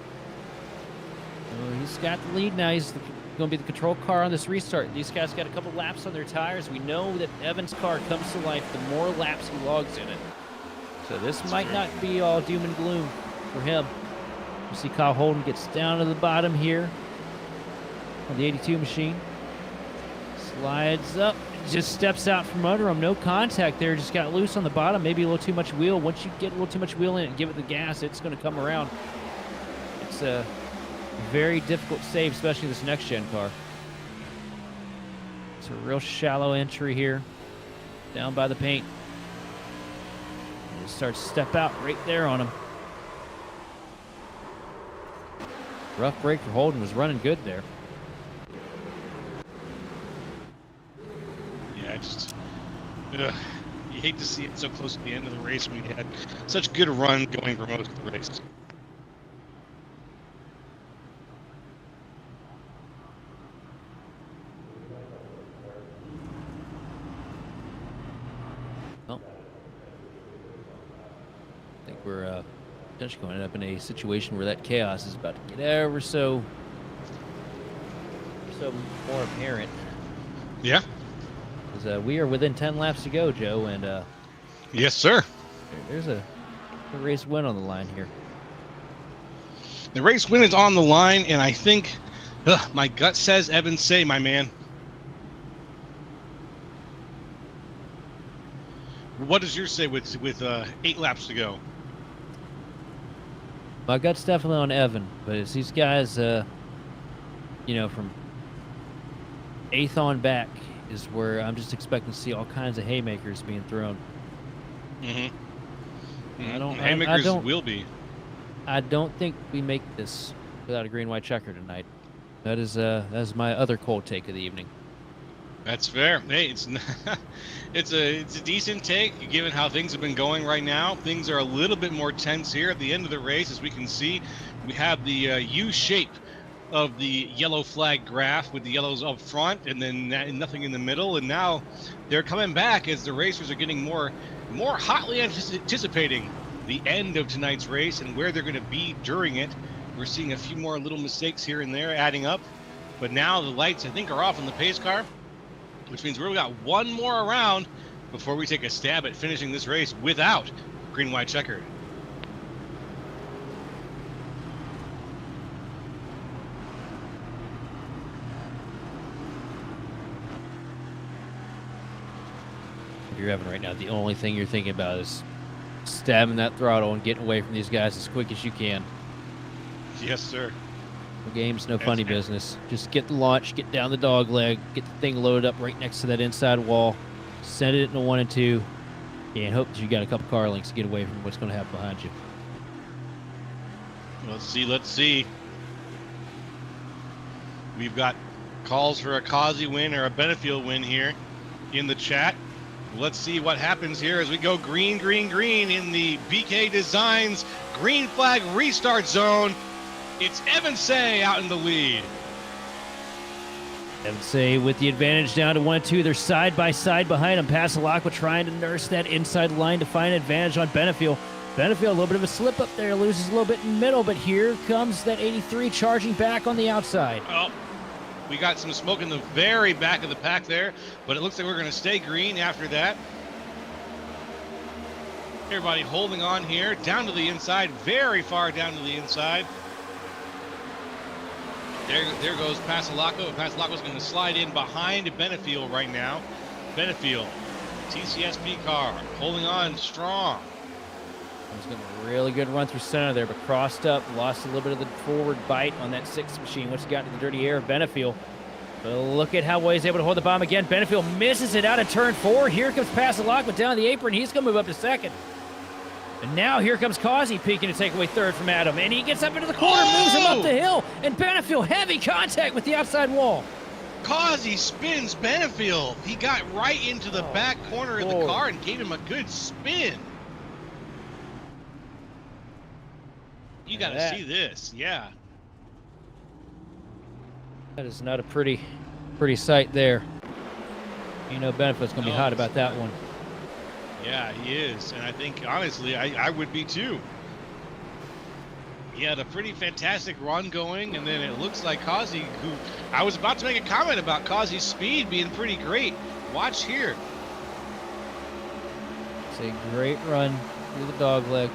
Oh, he's got the lead now. He's going to be the control car on this restart. These guys got a couple laps on their tires. We know that Evan's car comes to life the more laps he logs in it. So this might not be all doom and gloom for him. You see Kyle Holden gets down to the bottom here on the 82 machine. Slides up, just steps out from under him. No contact there, just got loose on the bottom. Maybe a little too much wheel. Once you get a little too much wheel in it and give it the gas, it's going to come around. It's a very difficult save, especially this next-gen car. It's a real shallow entry here, down by the paint. It starts to step out right there on him. Rough break for Holden, was running good there. Yeah, you hate to see it so close to the end of the race when you had such good run going for most of the race. Well, I think we're potentially going to end up in a situation where that chaos is about to get ever so more apparent. Yeah. Because we are within 10 laps to go, Joe, and yes, sir. There's a race win on the line here. The race win is on the line, and I think my gut says Evan Say, my man. What does yours say with 8 laps to go? My gut's definitely on Evan, but it's these guys, from 8th on back is where I'm just expecting to see all kinds of haymakers being thrown. Mm-hmm. Haymakers will be. I don't think we make this without a green-white checker tonight. That is my other cold take of the evening. That's fair. Hey, it's a decent take given how things have been going right now. Things are a little bit more tense here at the end of the race. As we can see, we have the U shape of the yellow flag graph with the yellows up front and then nothing in the middle. And now they're coming back as the racers are getting more hotly anticipating the end of tonight's race and where they're going to be during it. We're seeing a few more little mistakes here and there adding up. But now the lights, I think, are off on the pace car, which means we've got one more round before we take a stab at finishing this race without green-white checker. If you're Evan right now, the only thing you're thinking about is stabbing that throttle and getting away from these guys as quick as you can. Yes, sir. No games, no funny business. Just get the launch, get down the dog leg, get the thing loaded up right next to that inside wall, send it into 1 and 2, and hope that you got a couple car lengths to get away from what's going to happen behind you. Let's see. We've got calls for a Causey win or a Benefield win here in the chat. Let's see what happens here as we go green, green, green in the BK Designs green flag restart zone. It's Evan Say out in the lead. Evan Say with the advantage down to 1 and 2. They're side by side behind him. Pasalacqua trying to nurse that inside line to find an advantage on Benefield. Benefield, a little bit of a slip up there, loses a little bit in the middle, but here comes that 83 charging back on the outside. Oh, we got some smoke in the very back of the pack there, but it looks like we're going to stay green after that. Everybody holding on here, down to the inside, very far down to the inside. There goes Pasalaco. Pasalaco's going to slide in behind Benefield right now. Benefield, TCSP car, holding on strong. He's got a really good run through center there, but crossed up, lost a little bit of the forward bite on that 6 machine once he got into the dirty air of Benefield. But look at how well he's able to hold the bomb again. Benefield misses it out of turn 4. Here comes Pasalaco down the apron. He's going to move up to second. And now here comes Causey peeking to take away third from Adam. And he gets up into the corner, moves him up the hill. And Benefield, heavy contact with the outside wall. Causey spins Benefield. He got right into the back corner of the car and gave him a good spin. You got to see this, yeah. That is not a pretty sight there. You know Benefield's going to be hot about that one. Yeah, he is. And I think, honestly, I would be too. He had a pretty fantastic run going, and then it looks like Causey, who I was about to make a comment about Causey's speed being pretty great. Watch here. It's a great run through the dog leg.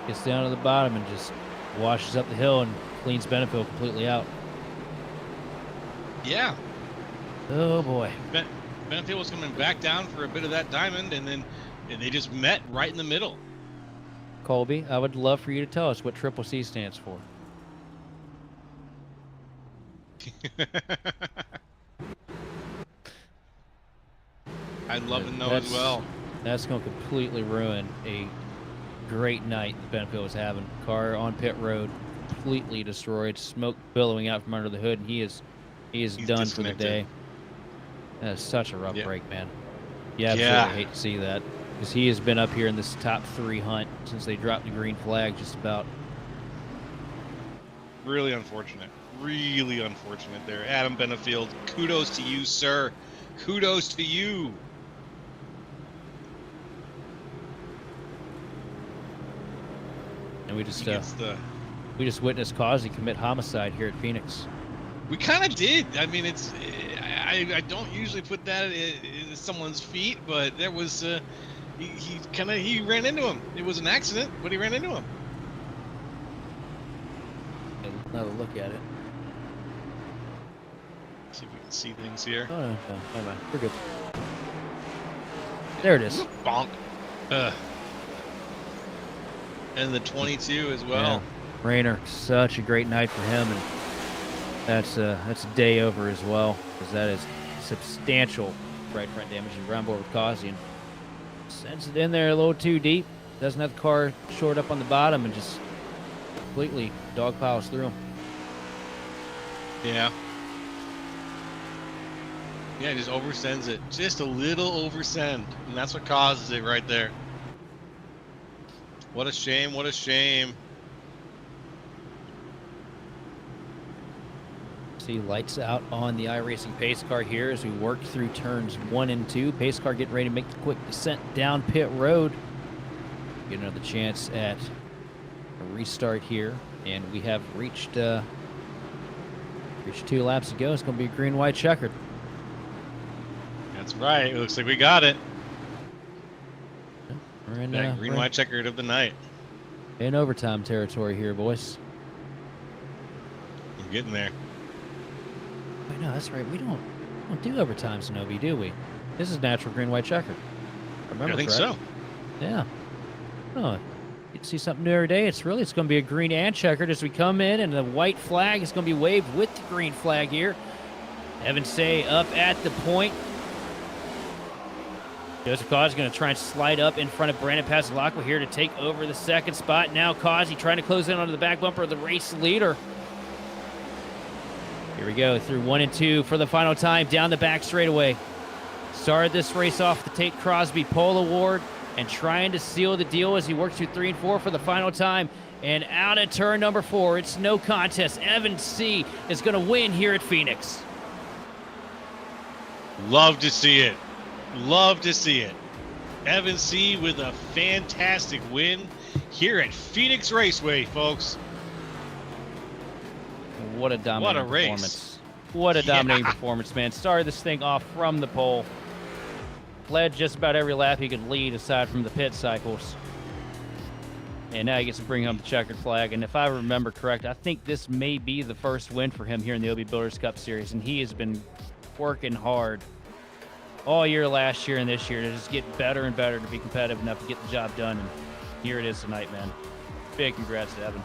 Gets down to the bottom and just washes up the hill and cleans Benefield completely out. Yeah. Oh, boy. Benefield was coming back down for a bit of that diamond, and they just met right in the middle. Colby, I would love for you to tell us what Triple C stands for. I'd love to know as well. That's going to completely ruin a great night that Benefield was having. Car on pit road, completely destroyed, smoke billowing out from under the hood, and he is done for the day. That is such a rough break, man. You absolutely hate to see that, because he has been up here in this top 3 hunt since they dropped the green flag just about. Really unfortunate. Really unfortunate there. Adam Benefield, kudos to you, sir. Kudos to you. And we just witnessed Causey commit homicide here at Phoenix. We kind of did. I mean, I don't usually put that in someone's feet, but there was he ran into him. It was an accident, but he ran into him. Another look at it. See if we can see things here. Oh, no, never mind. We're good. There it is. Bonk. And the 22 as well. Yeah. Rayner, such a great night for him, and that's a day over as well, because that is substantial right front damage. And round board with Causey and sends it in there a little too deep. Doesn't have the car short up on the bottom and just completely dog piles through him. Yeah. Yeah, just oversends it. Just a little oversend. And that's what causes it right there. What a shame. What a shame. See lights out on the iRacing pace car here as we work through turns 1 and 2. Pace car getting ready to make the quick descent down pit road. Get another chance at a restart here. And we have reached 2 laps to go. It's going to be green, white, checkered. That's right. It looks like we got it. We're in green, white, checkered of the night. In overtime territory here, boys. We're getting there. Wait, no, that's right. We don't do overtime, Zenobi, do we? This is natural green, white, checkered. I think so. Yeah. Oh, you see something new every day. It's going to be a green and checkered as we come in, and the white flag is going to be waved with the green flag here. Evan Say up at the point. Joseph Causey going to try and slide up in front of Brandon Pasalaco here to take over the second spot. Now Causey trying to close in onto the back bumper of the race leader. Here we go through 1 and 2 for the final time down the back straightaway. Started this race off the Tate Crosby Pole Award and trying to seal the deal as he works through 3 and 4 for the final time. And out of turn number 4, it's no contest. Evan C. is going to win here at Phoenix. Love to see it. Love to see it. Evan C. with a fantastic win. here at Phoenix Raceway, folks. What a dominating race. performance. What a dominating performance, man. Started this thing off from the pole. Led just about every lap he could lead aside from the pit cycles. And now he gets to bring home the checkered flag. And if I remember correct, I think this may be the first win for him here in the OB Builders Cup Series. And he has been working hard all year last year and this year to just get better and better to be competitive enough to get the job done. And here it is tonight, man. Big congrats to Evan.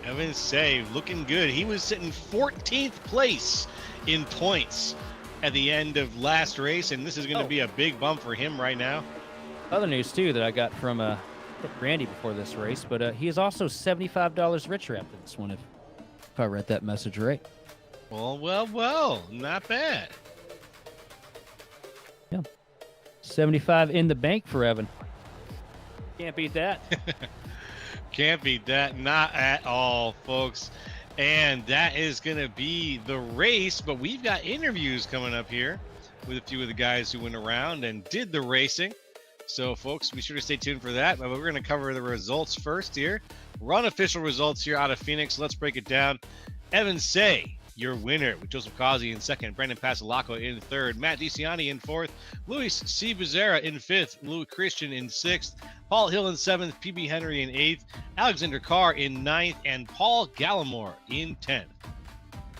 Evan Say looking good. He was sitting 14th place in points at the end of last race, and this is going to be a big bump for him right now. Other news, too, that I got from Randy before this race, but he is also $75 richer after this one, if I read that message right. Well, not bad. Yeah. 75 in the bank for Evan. Can't beat that. Can't beat that. Not at all, folks. And that is going to be the race, but we've got interviews coming up here with a few of the guys who went around and did the racing. So, folks, be sure to stay tuned for that. But we're going to cover the results first here. Run official results here out of Phoenix. Let's break it down. Evan Say, your winner, with Joseph Causey in second, Brandon Pasalaco in third, Matt DiCiani in fourth, Luis C. Becerra in fifth, Louis Christian in sixth, Paul Hill in seventh, PB Henry in eighth, Alexander Carr in ninth, and Paul Gallimore in 10th.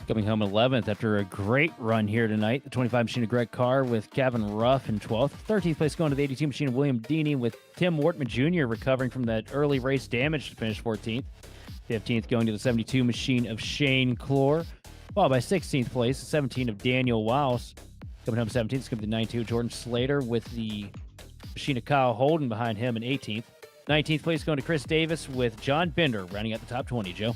Coming home 11th after a great run here tonight. The 25 machine of Greg Carr with Kevin Ruff in 12th. 13th place going to the 82 machine of William Deeney with Tim Wortman Jr. recovering from that early race damage to finish 14th. 15th going to the 72 machine of Shane Clore. Followed by 16th place, 17 of Daniel Wiles. Coming home 17th is going to be 92 Jordan Slater with the machine of Kyle Holden behind him in 18th. 19th place going to Chris Davis with John Bender rounding out the top 20, Joe.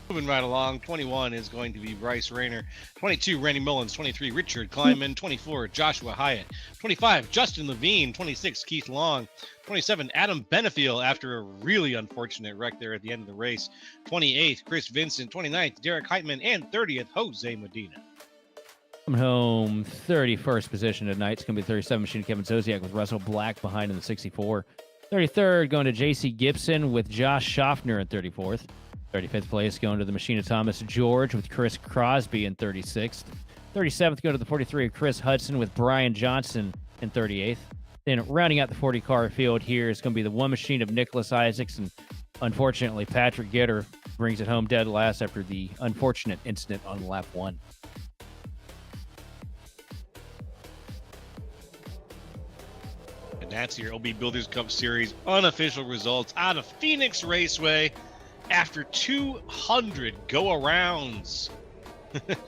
Moving right along, 21 is going to be Bryce Rayner, 22 Randy Mullins, 23 Richard Kleinman, 24 Joshua Hyatt, 25 Justin Levine, 26 Keith Long, 27 Adam Benefiel after a really unfortunate wreck there at the end of the race, 28th Chris Vincent, 29th Derek Heitman, and 30th Jose Medina. Coming home 31st position tonight. It's going to be 37 machine Kevin Zosiak with Russell Black behind in the 64. 33rd going to JC Gibson with Josh Schaffner in 34th. 35th place going to the machine of Thomas George with Chris Crosby in 36th. 37th going to the 43 of Chris Hudson with Brian Johnson in 38th. Then rounding out the 40 car field here is going to be the one machine of Nicholas Isaacs, and unfortunately Patrick Gitter brings it home dead last after the unfortunate incident on lap 1. And that's your OB Builders Cup Series unofficial results out of Phoenix Raceway after 200 go-arounds,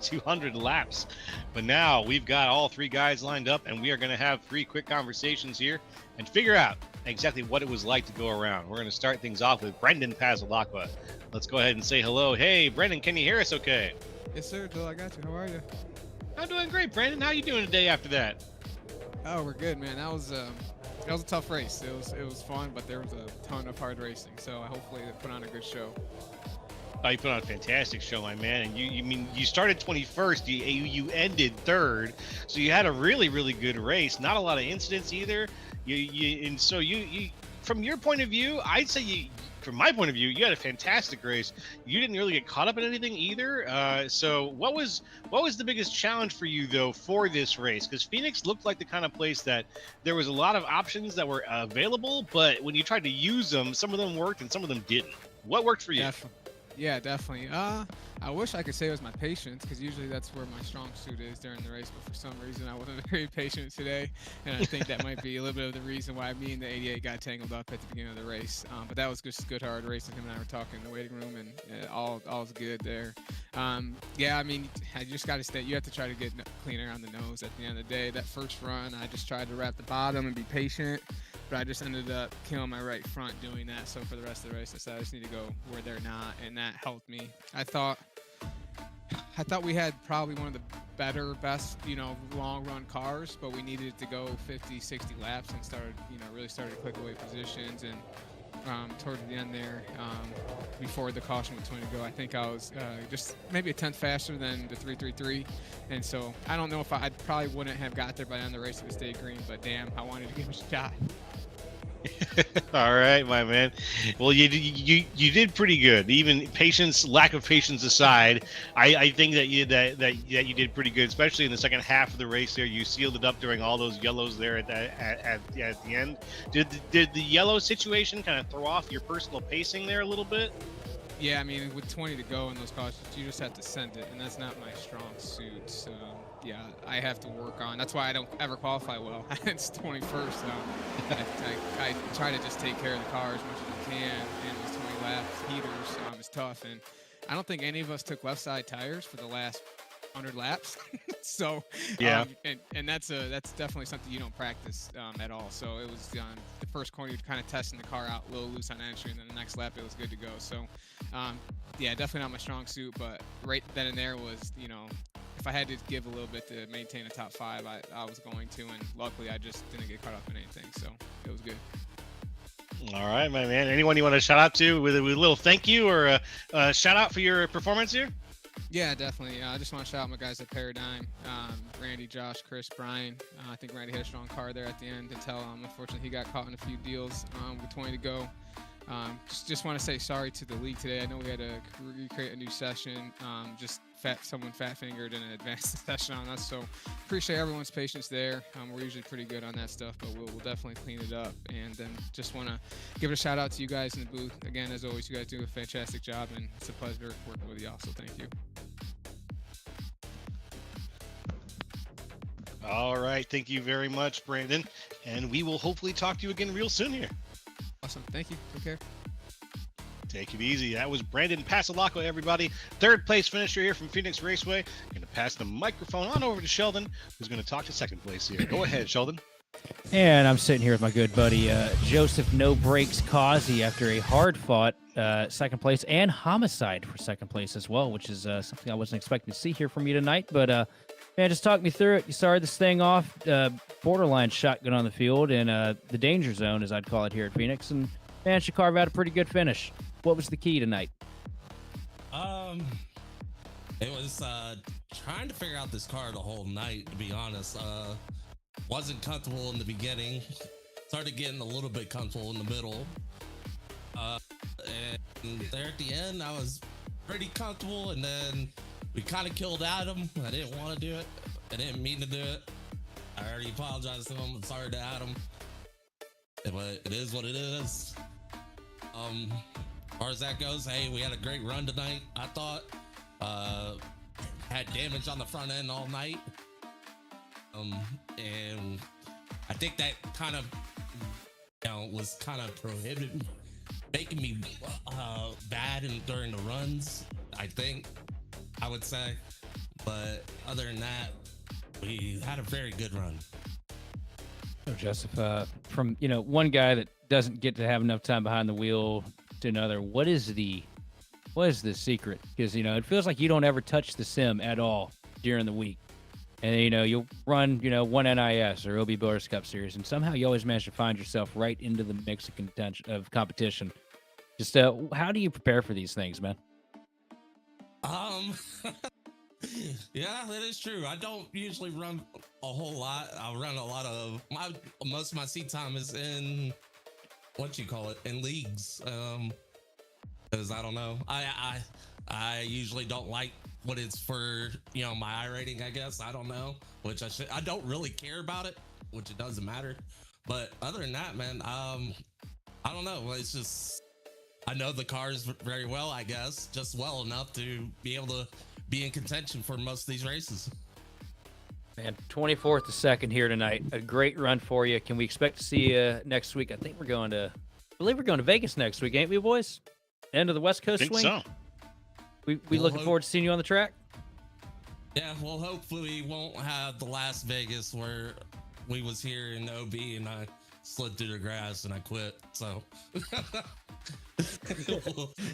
200 laps. But now we've got all three guys lined up, and we are going to have three quick conversations here and figure out exactly what it was like to go around. We're going to start things off with Brendan Pasalaco. Let's go ahead and say hello. Hey, Brendan, can you hear us okay? Yes, sir. Bill, I got you. How are you? I'm doing great, Brandon. How you doing today after that? Oh, we're good, man. That was a tough race. It was fun, but there was a ton of hard racing. So hopefully they put on a good show. Oh, you put on a fantastic show, my man. And you started 21st. You ended third. So you had a really, really good race. Not a lot of incidents either. And so you from your point of view, I'd say from my point of view, you had a fantastic race. You didn't really get caught up in anything either. So what was the biggest challenge for you though for this race? Because Phoenix looked like the kind of place that there was a lot of options that were available, but when you tried to use them, some of them worked and some of them didn't. What worked for you? Yeah, definitely. I wish I could say it was my patience, because usually that's where my strong suit is during the race, but for some reason I wasn't very patient today, and I think that might be a little bit of the reason why me and the 88 got tangled up at the beginning of the race. But that was just good hard racing. Him and I were talking in the waiting room, and all's good there. Yeah, I mean, I just got to stay. You have to try to get cleaner on the nose at the end of the day. That first run, I just tried to wrap the bottom and be patient, but I just ended up killing my right front doing that. So for the rest of the race, I said I just need to go where they're not, and that helped me. I thought we had probably one of the best, long run cars, but we needed to go 50, 60 laps and really started to click away positions. And towards the end there, before the caution with 20 to go, I think I was just maybe a tenth faster than the 333. And so I don't know if I probably wouldn't have got there by the end of the race if it stayed green, but damn, I wanted to give it a shot. All right, my man. Well, you did pretty good. Even lack of patience aside, I think that you did pretty good, especially in the second half of the race. There, you sealed it up during all those yellows there at the end. Did the yellow situation kind of throw off your personal pacing there a little bit? Yeah, I mean, with 20 to go in those cautions, you just have to send it, and that's not my strong suit. So, yeah, I have to work on. That's why I don't ever qualify well. It's 21st. I try to just take care of the car as much as I can, and those 20 laps heaters is tough. And I don't think any of us took left side tires for the last 100 laps. So yeah, and that's definitely something you don't practice at all. So it was the first corner you're kind of testing the car out a little loose on entry, and then the next lap it was good to go. So yeah, definitely not my strong suit, but right then and there was, if I had to give a little bit to maintain a top 5, I was going to, and luckily I just didn't get caught up in anything, so it was good. All right, my man. Anyone you want to shout out to with a little thank you or a shout out for your performance here? Yeah, definitely. I just want to shout out my guys at Paradigm, Randy, Josh, Chris, Brian. I think Randy had a strong car there at the end until, unfortunately, he got caught in a few deals with 20 to go. Just want to say sorry to the league today. I know we had to recreate a new session. Someone fat-fingered in an advanced session on us, so appreciate everyone's patience there. We're usually pretty good on that stuff, but we'll definitely clean it up. And then just want to give a shout out to you guys in the booth. Again, as always, you guys do a fantastic job, and it's a pleasure working with y'all, so thank you. All right. Thank you very much, Brandon. And we will hopefully talk to you again real soon here. Awesome. Thank you. Take care. Take it easy. That was Brandon Pasalaco, everybody. Third place finisher here from Phoenix Raceway. Going to pass the microphone on over to Sheldon, who's going to talk to second place here. Go ahead, Sheldon. And I'm sitting here with my good buddy, Joseph No Breaks Causey, after a hard-fought second place and homicide for second place as well, which is something I wasn't expecting to see here from you tonight. But, man, just talk me through it. You started this thing off, borderline shotgun on the field in the danger zone, as I'd call it here at Phoenix, and managed to carve out a pretty good finish. What was the key tonight? It was trying to figure out this car the whole night, to be honest. Wasn't comfortable in the beginning. Started getting a little bit comfortable in the middle. And there at the end, I was pretty comfortable, and then we kind of killed Adam. I didn't want to do it. I didn't mean to do it. I already apologized to him. I'm sorry to Adam. But it is what it is. As far as that goes, hey, we had a great run tonight, I thought. Had damage on the front end all night. And I think that kind of, was kind of prohibited, making me bad during the runs, I would say. But other than that, we had a very good run. So, Joseph, from, one guy that doesn't get to have enough time behind the wheel to another, what is the secret? Because, it feels like you don't ever touch the sim at all during the week. And, you'll run, one NIS or OB Builders Cup Series, and somehow you always manage to find yourself right into the mix of competition. Just how do you prepare for these things, man? Yeah, that is true. I don't usually run a whole lot. I run a lot of most of my seat time is in in leagues. Because I don't know. I usually don't like what it's for, my I rating, I guess. I don't know, I don't really care about it, which it doesn't matter. But other than that, man, I don't know. It's just, I know the cars very well, I guess, just well enough to be able to be in contention for most of these races. Man, 24th to second here tonight. A great run for you. Can we expect to see you next week? I believe we're going to Vegas next week, ain't we, boys? End of the West Coast swing. So. We looking forward to seeing you on the track. Yeah, well, hopefully we won't have the Las Vegas where we was here in OB and I slid through the grass and I quit. So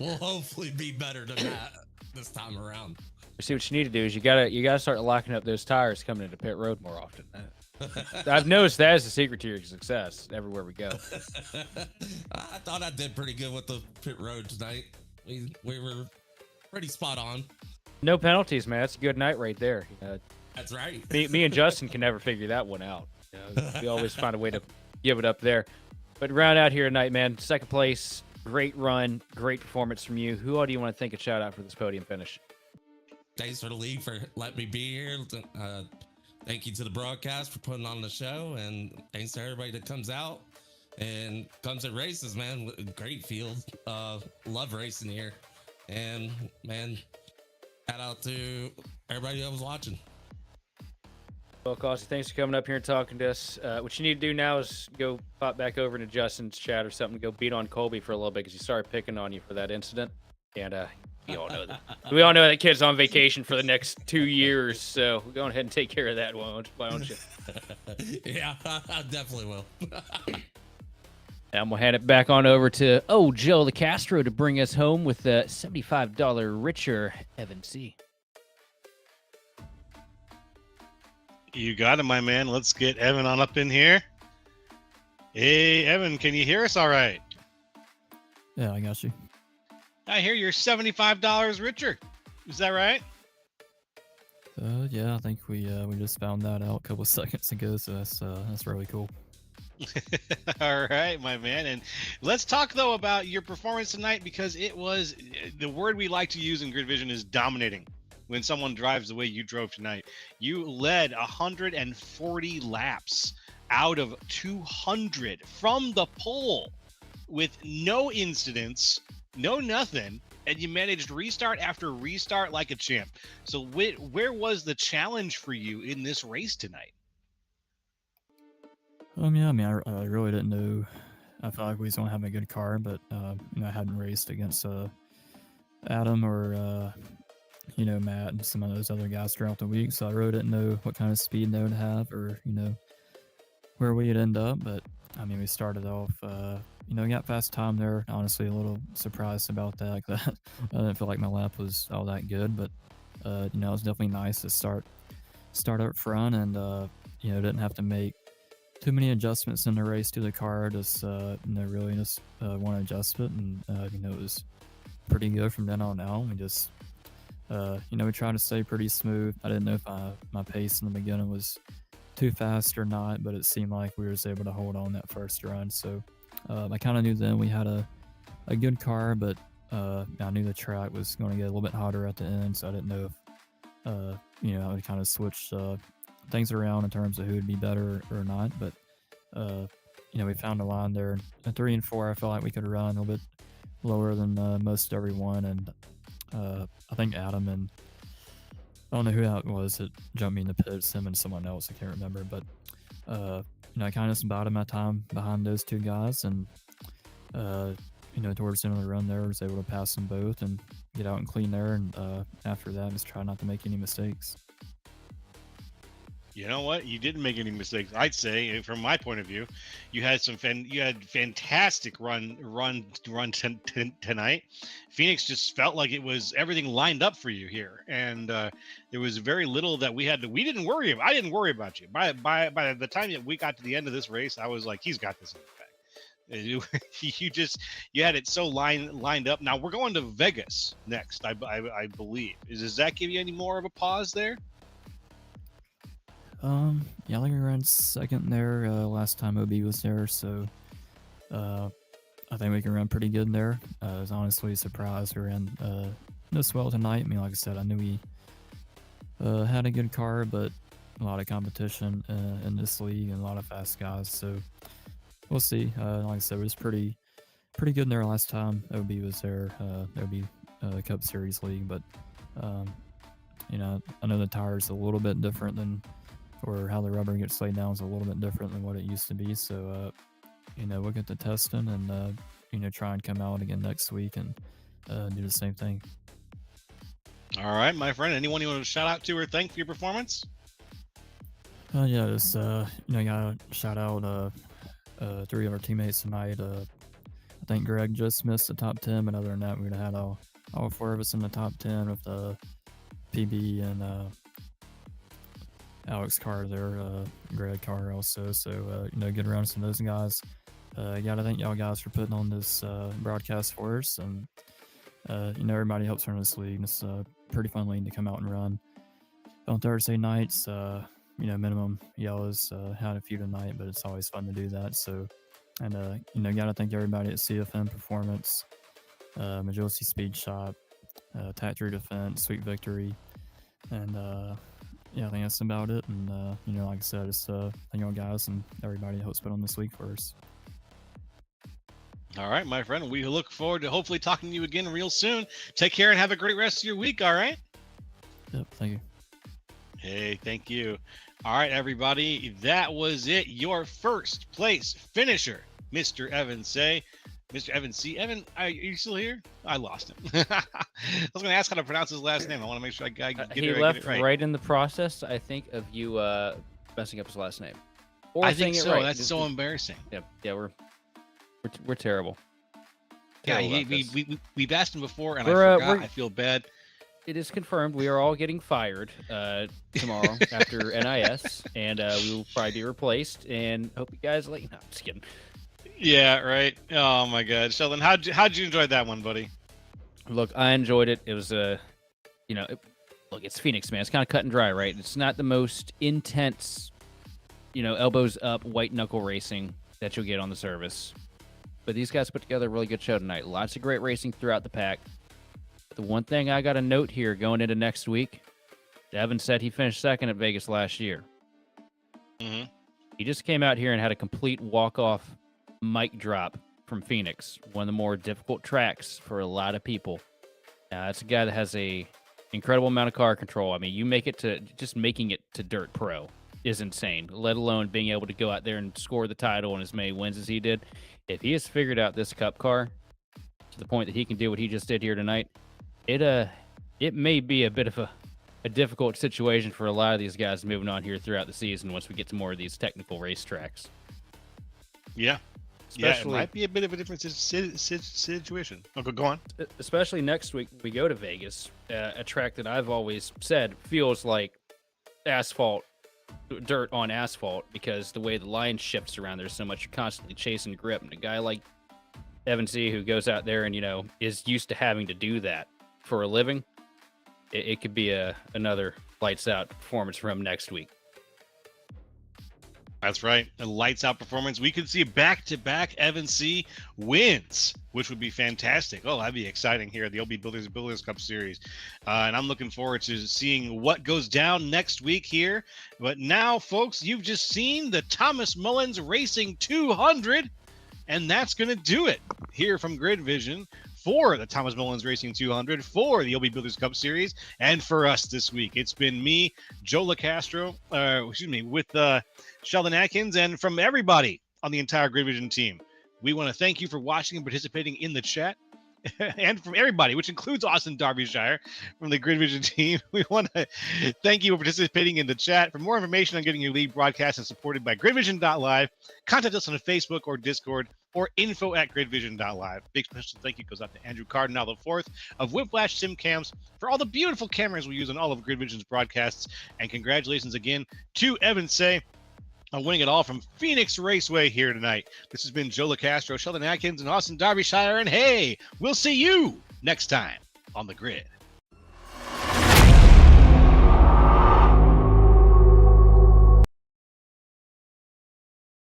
we'll hopefully be better than that this time around. See, what you need to do is you gotta start locking up those tires coming into pit road more often. I've noticed that is the secret to your success everywhere we go. I thought I did pretty good with the pit road tonight. We were pretty spot on. No penalties, man. That's a good night right there. That's right. Me and Justin can never figure that one out. We always find a way to give it up there. But round out here tonight, man. Second place, great run, great performance from you. Who all do you want to thank and shout out for this podium finish? Thanks for the league for letting me be here. Thank you to the broadcast for putting on the show, and thanks to everybody that comes out and comes at races, man. Great field. Love racing here. And man, shout out to everybody that was watching. Well, Costi, thanks for coming up here and talking to us. What you need to do now is go pop back over into Justin's chat or something. Go beat on Colby for a little bit because he started picking on you for that incident. And we all know that. We all know that kid's on vacation for the next 2 years. So we're going ahead and take care of that, why don't you? Yeah, I definitely will. And we'll hand it back on over to Joe LeCastro to bring us home with the $75 richer Evan C. You got it, my man. Let's get Evan on up in here. Hey, Evan, can you hear us all right? Yeah, I got you. I hear you're $75 richer. Is that right? Yeah, I think we just found that out a couple of seconds ago, so that's really cool. All right, my man. And let's talk, though, about your performance tonight, because it was the word we like to use in Grid Vision is dominating. When someone drives the way you drove tonight, you led 140 laps out of 200 from the pole with no incidents, no nothing, and you managed restart after restart like a champ. So where was the challenge for you in this race tonight? Yeah, I mean, I really didn't know. I felt like we was going to have a good car, but I hadn't raced against Adam or Matt and some of those other guys throughout the week, so I really didn't know what kind of speed they would have or where we'd end up. But I mean, we started off, got fast time there. Honestly, a little surprised about that. I didn't feel like my lap was all that good, but it was definitely nice to start up front and didn't have to make too many adjustments in the race to the car. Just really just want to adjust it, and it was pretty good from then on out. We just we tried to stay pretty smooth. I didn't know if my pace in the beginning was too fast or not, but it seemed like we were able to hold on that first run. So I kind of knew then we had a good car, but I knew the track was going to get a little bit hotter at the end, so I didn't know if I would kind of switch things around in terms of who would be better or not. But we found a line there at 3 and 4. I felt like we could run a little bit lower than most everyone, and I think Adam and I don't know who that was that jumped me in the pits, him and someone else, I can't remember, but I kind of just bided my time behind those two guys, and towards the end of the run there, I was able to pass them both and get out and clean there, and after that, just try not to make any mistakes. You know what? You didn't make any mistakes. I'd say, from my point of view, you had fantastic run tonight. Phoenix just felt like it was everything lined up for you here, and there was very little that we didn't worry about. I didn't worry about you. By the time that we got to the end of this race, I was like, he's got this in the bag. You had it so lined up. Now we're going to Vegas next, I believe. Does that give you any more of a pause there? Yeah, I think we ran second there last time OB was there, so I think we can run pretty good there. I was honestly surprised we ran this well tonight. I mean, like I said, I knew we had a good car, but a lot of competition in this league and a lot of fast guys, so we'll see. Like I said, it was pretty good there last time OB was there. OB Cup Series League, but I know the tire's a little bit different than, or how the rubber gets laid down is a little bit different than what it used to be. So, we'll get to testing and, try and come out again next week and do the same thing. All right, my friend. Anyone you want to shout out to or thank for your performance? Yeah, just, gotta shout out 3 of our teammates tonight. I think Greg just missed the top 10, but other than that, we'd have had all 4 of us in the top 10 with PB and Alex Carr there, Greg Carr also. So, good round to those guys. Gotta thank y'all guys for putting on this broadcast for us. And, everybody helps run this league. It's a pretty fun league to come out and run. On Thursday nights, minimum y'all has had a few tonight, but it's always fun to do that. So, And got to thank everybody at CFM Performance, Agility Speed Shop, Tactory Defense, Sweet Victory, and yeah, I think that's about it. And like I said, just thank y'all guys and everybody that helps put on this week for us. All right, my friend. We look forward to hopefully talking to you again real soon. Take care and have a great rest of your week. All right. Yep. Thank you. Hey, thank you. All right, everybody. That was it. Your first place finisher, Mr. Evan Say. Mr. Evan C. Evan, are you still here? I lost him. I was going to ask how to pronounce his last name. I want to make sure I get he left right in the process, I think, of you messing up his last name. Or I think saying so. It right. That's so embarrassing. Yeah, we're terrible. Yeah, we've asked him before, and I forgot. I feel bad. It is confirmed we are all getting fired tomorrow after NIS, and we will probably be replaced. And hope you guys like. No, I'm just kidding. Yeah, right. Oh my God, Sheldon, how'd you enjoy that one, buddy? Look, I enjoyed it. It was look, it's Phoenix, man. It's kind of cut and dry, right? It's not the most intense, elbows up, white knuckle racing that you'll get on the service. But these guys put together a really good show tonight. Lots of great racing throughout the pack. The one thing I got a note here going into next week, Evan said he finished second at Vegas last year. Mm-hmm. He just came out here and had a complete walk-off mic drop from Phoenix, one of the more difficult tracks for a lot of people. It's a guy that has a incredible amount of car control. I mean, you make it to just making it to Dirt Pro is insane, let alone being able to go out there and score the title and as many wins as he did. If he has figured out this Cup car to the point that he can do what he just did here tonight, it may be a bit of a difficult situation for a lot of these guys moving on here throughout the season once we get to more of these technical racetracks. Yeah. It might be a bit of a different situation. Okay, go on. Especially next week, we go to Vegas, a track that I've always said feels like dirt on asphalt, because the way the line shifts around, there's so much, you're constantly chasing grip. And a guy like Evan C., who goes out there and, is used to having to do that for a living, it could be another lights out performance from him next week. That's right. A lights out performance. We could see back-to-back Evan C. wins, which would be fantastic. Oh, that'd be exciting here at the OB Builders Cup Series. And I'm looking forward to seeing what goes down next week here. But now, folks, you've just seen the Thomas Mullins Racing 200, and that's going to do it here from Grid Vision for the Thomas Mullins Racing 200, for the OB Builders Cup Series, and for us this week. It's been me, Joe LaCastro, with Sheldon Atkins, and from everybody on the entire Grid Vision team. We want to thank you for watching and participating in the chat. And from everybody, which includes Austin Derbyshire from the Grid Vision team, we want to thank you for participating in the chat. For more information on getting your lead broadcast and supported by gridvision.live, contact us on Facebook or Discord, or info@gridvision.live. Big special thank you goes out to Andrew Cardinal IV of Whiplash Simcams for all the beautiful cameras we use on all of Grid Vision's broadcasts. And congratulations again to Evan Say on winning it all from Phoenix Raceway here tonight. This has been Joe LaCastro, Sheldon Atkins, and Austin Derbyshire. And hey, we'll see you next time on the Grid.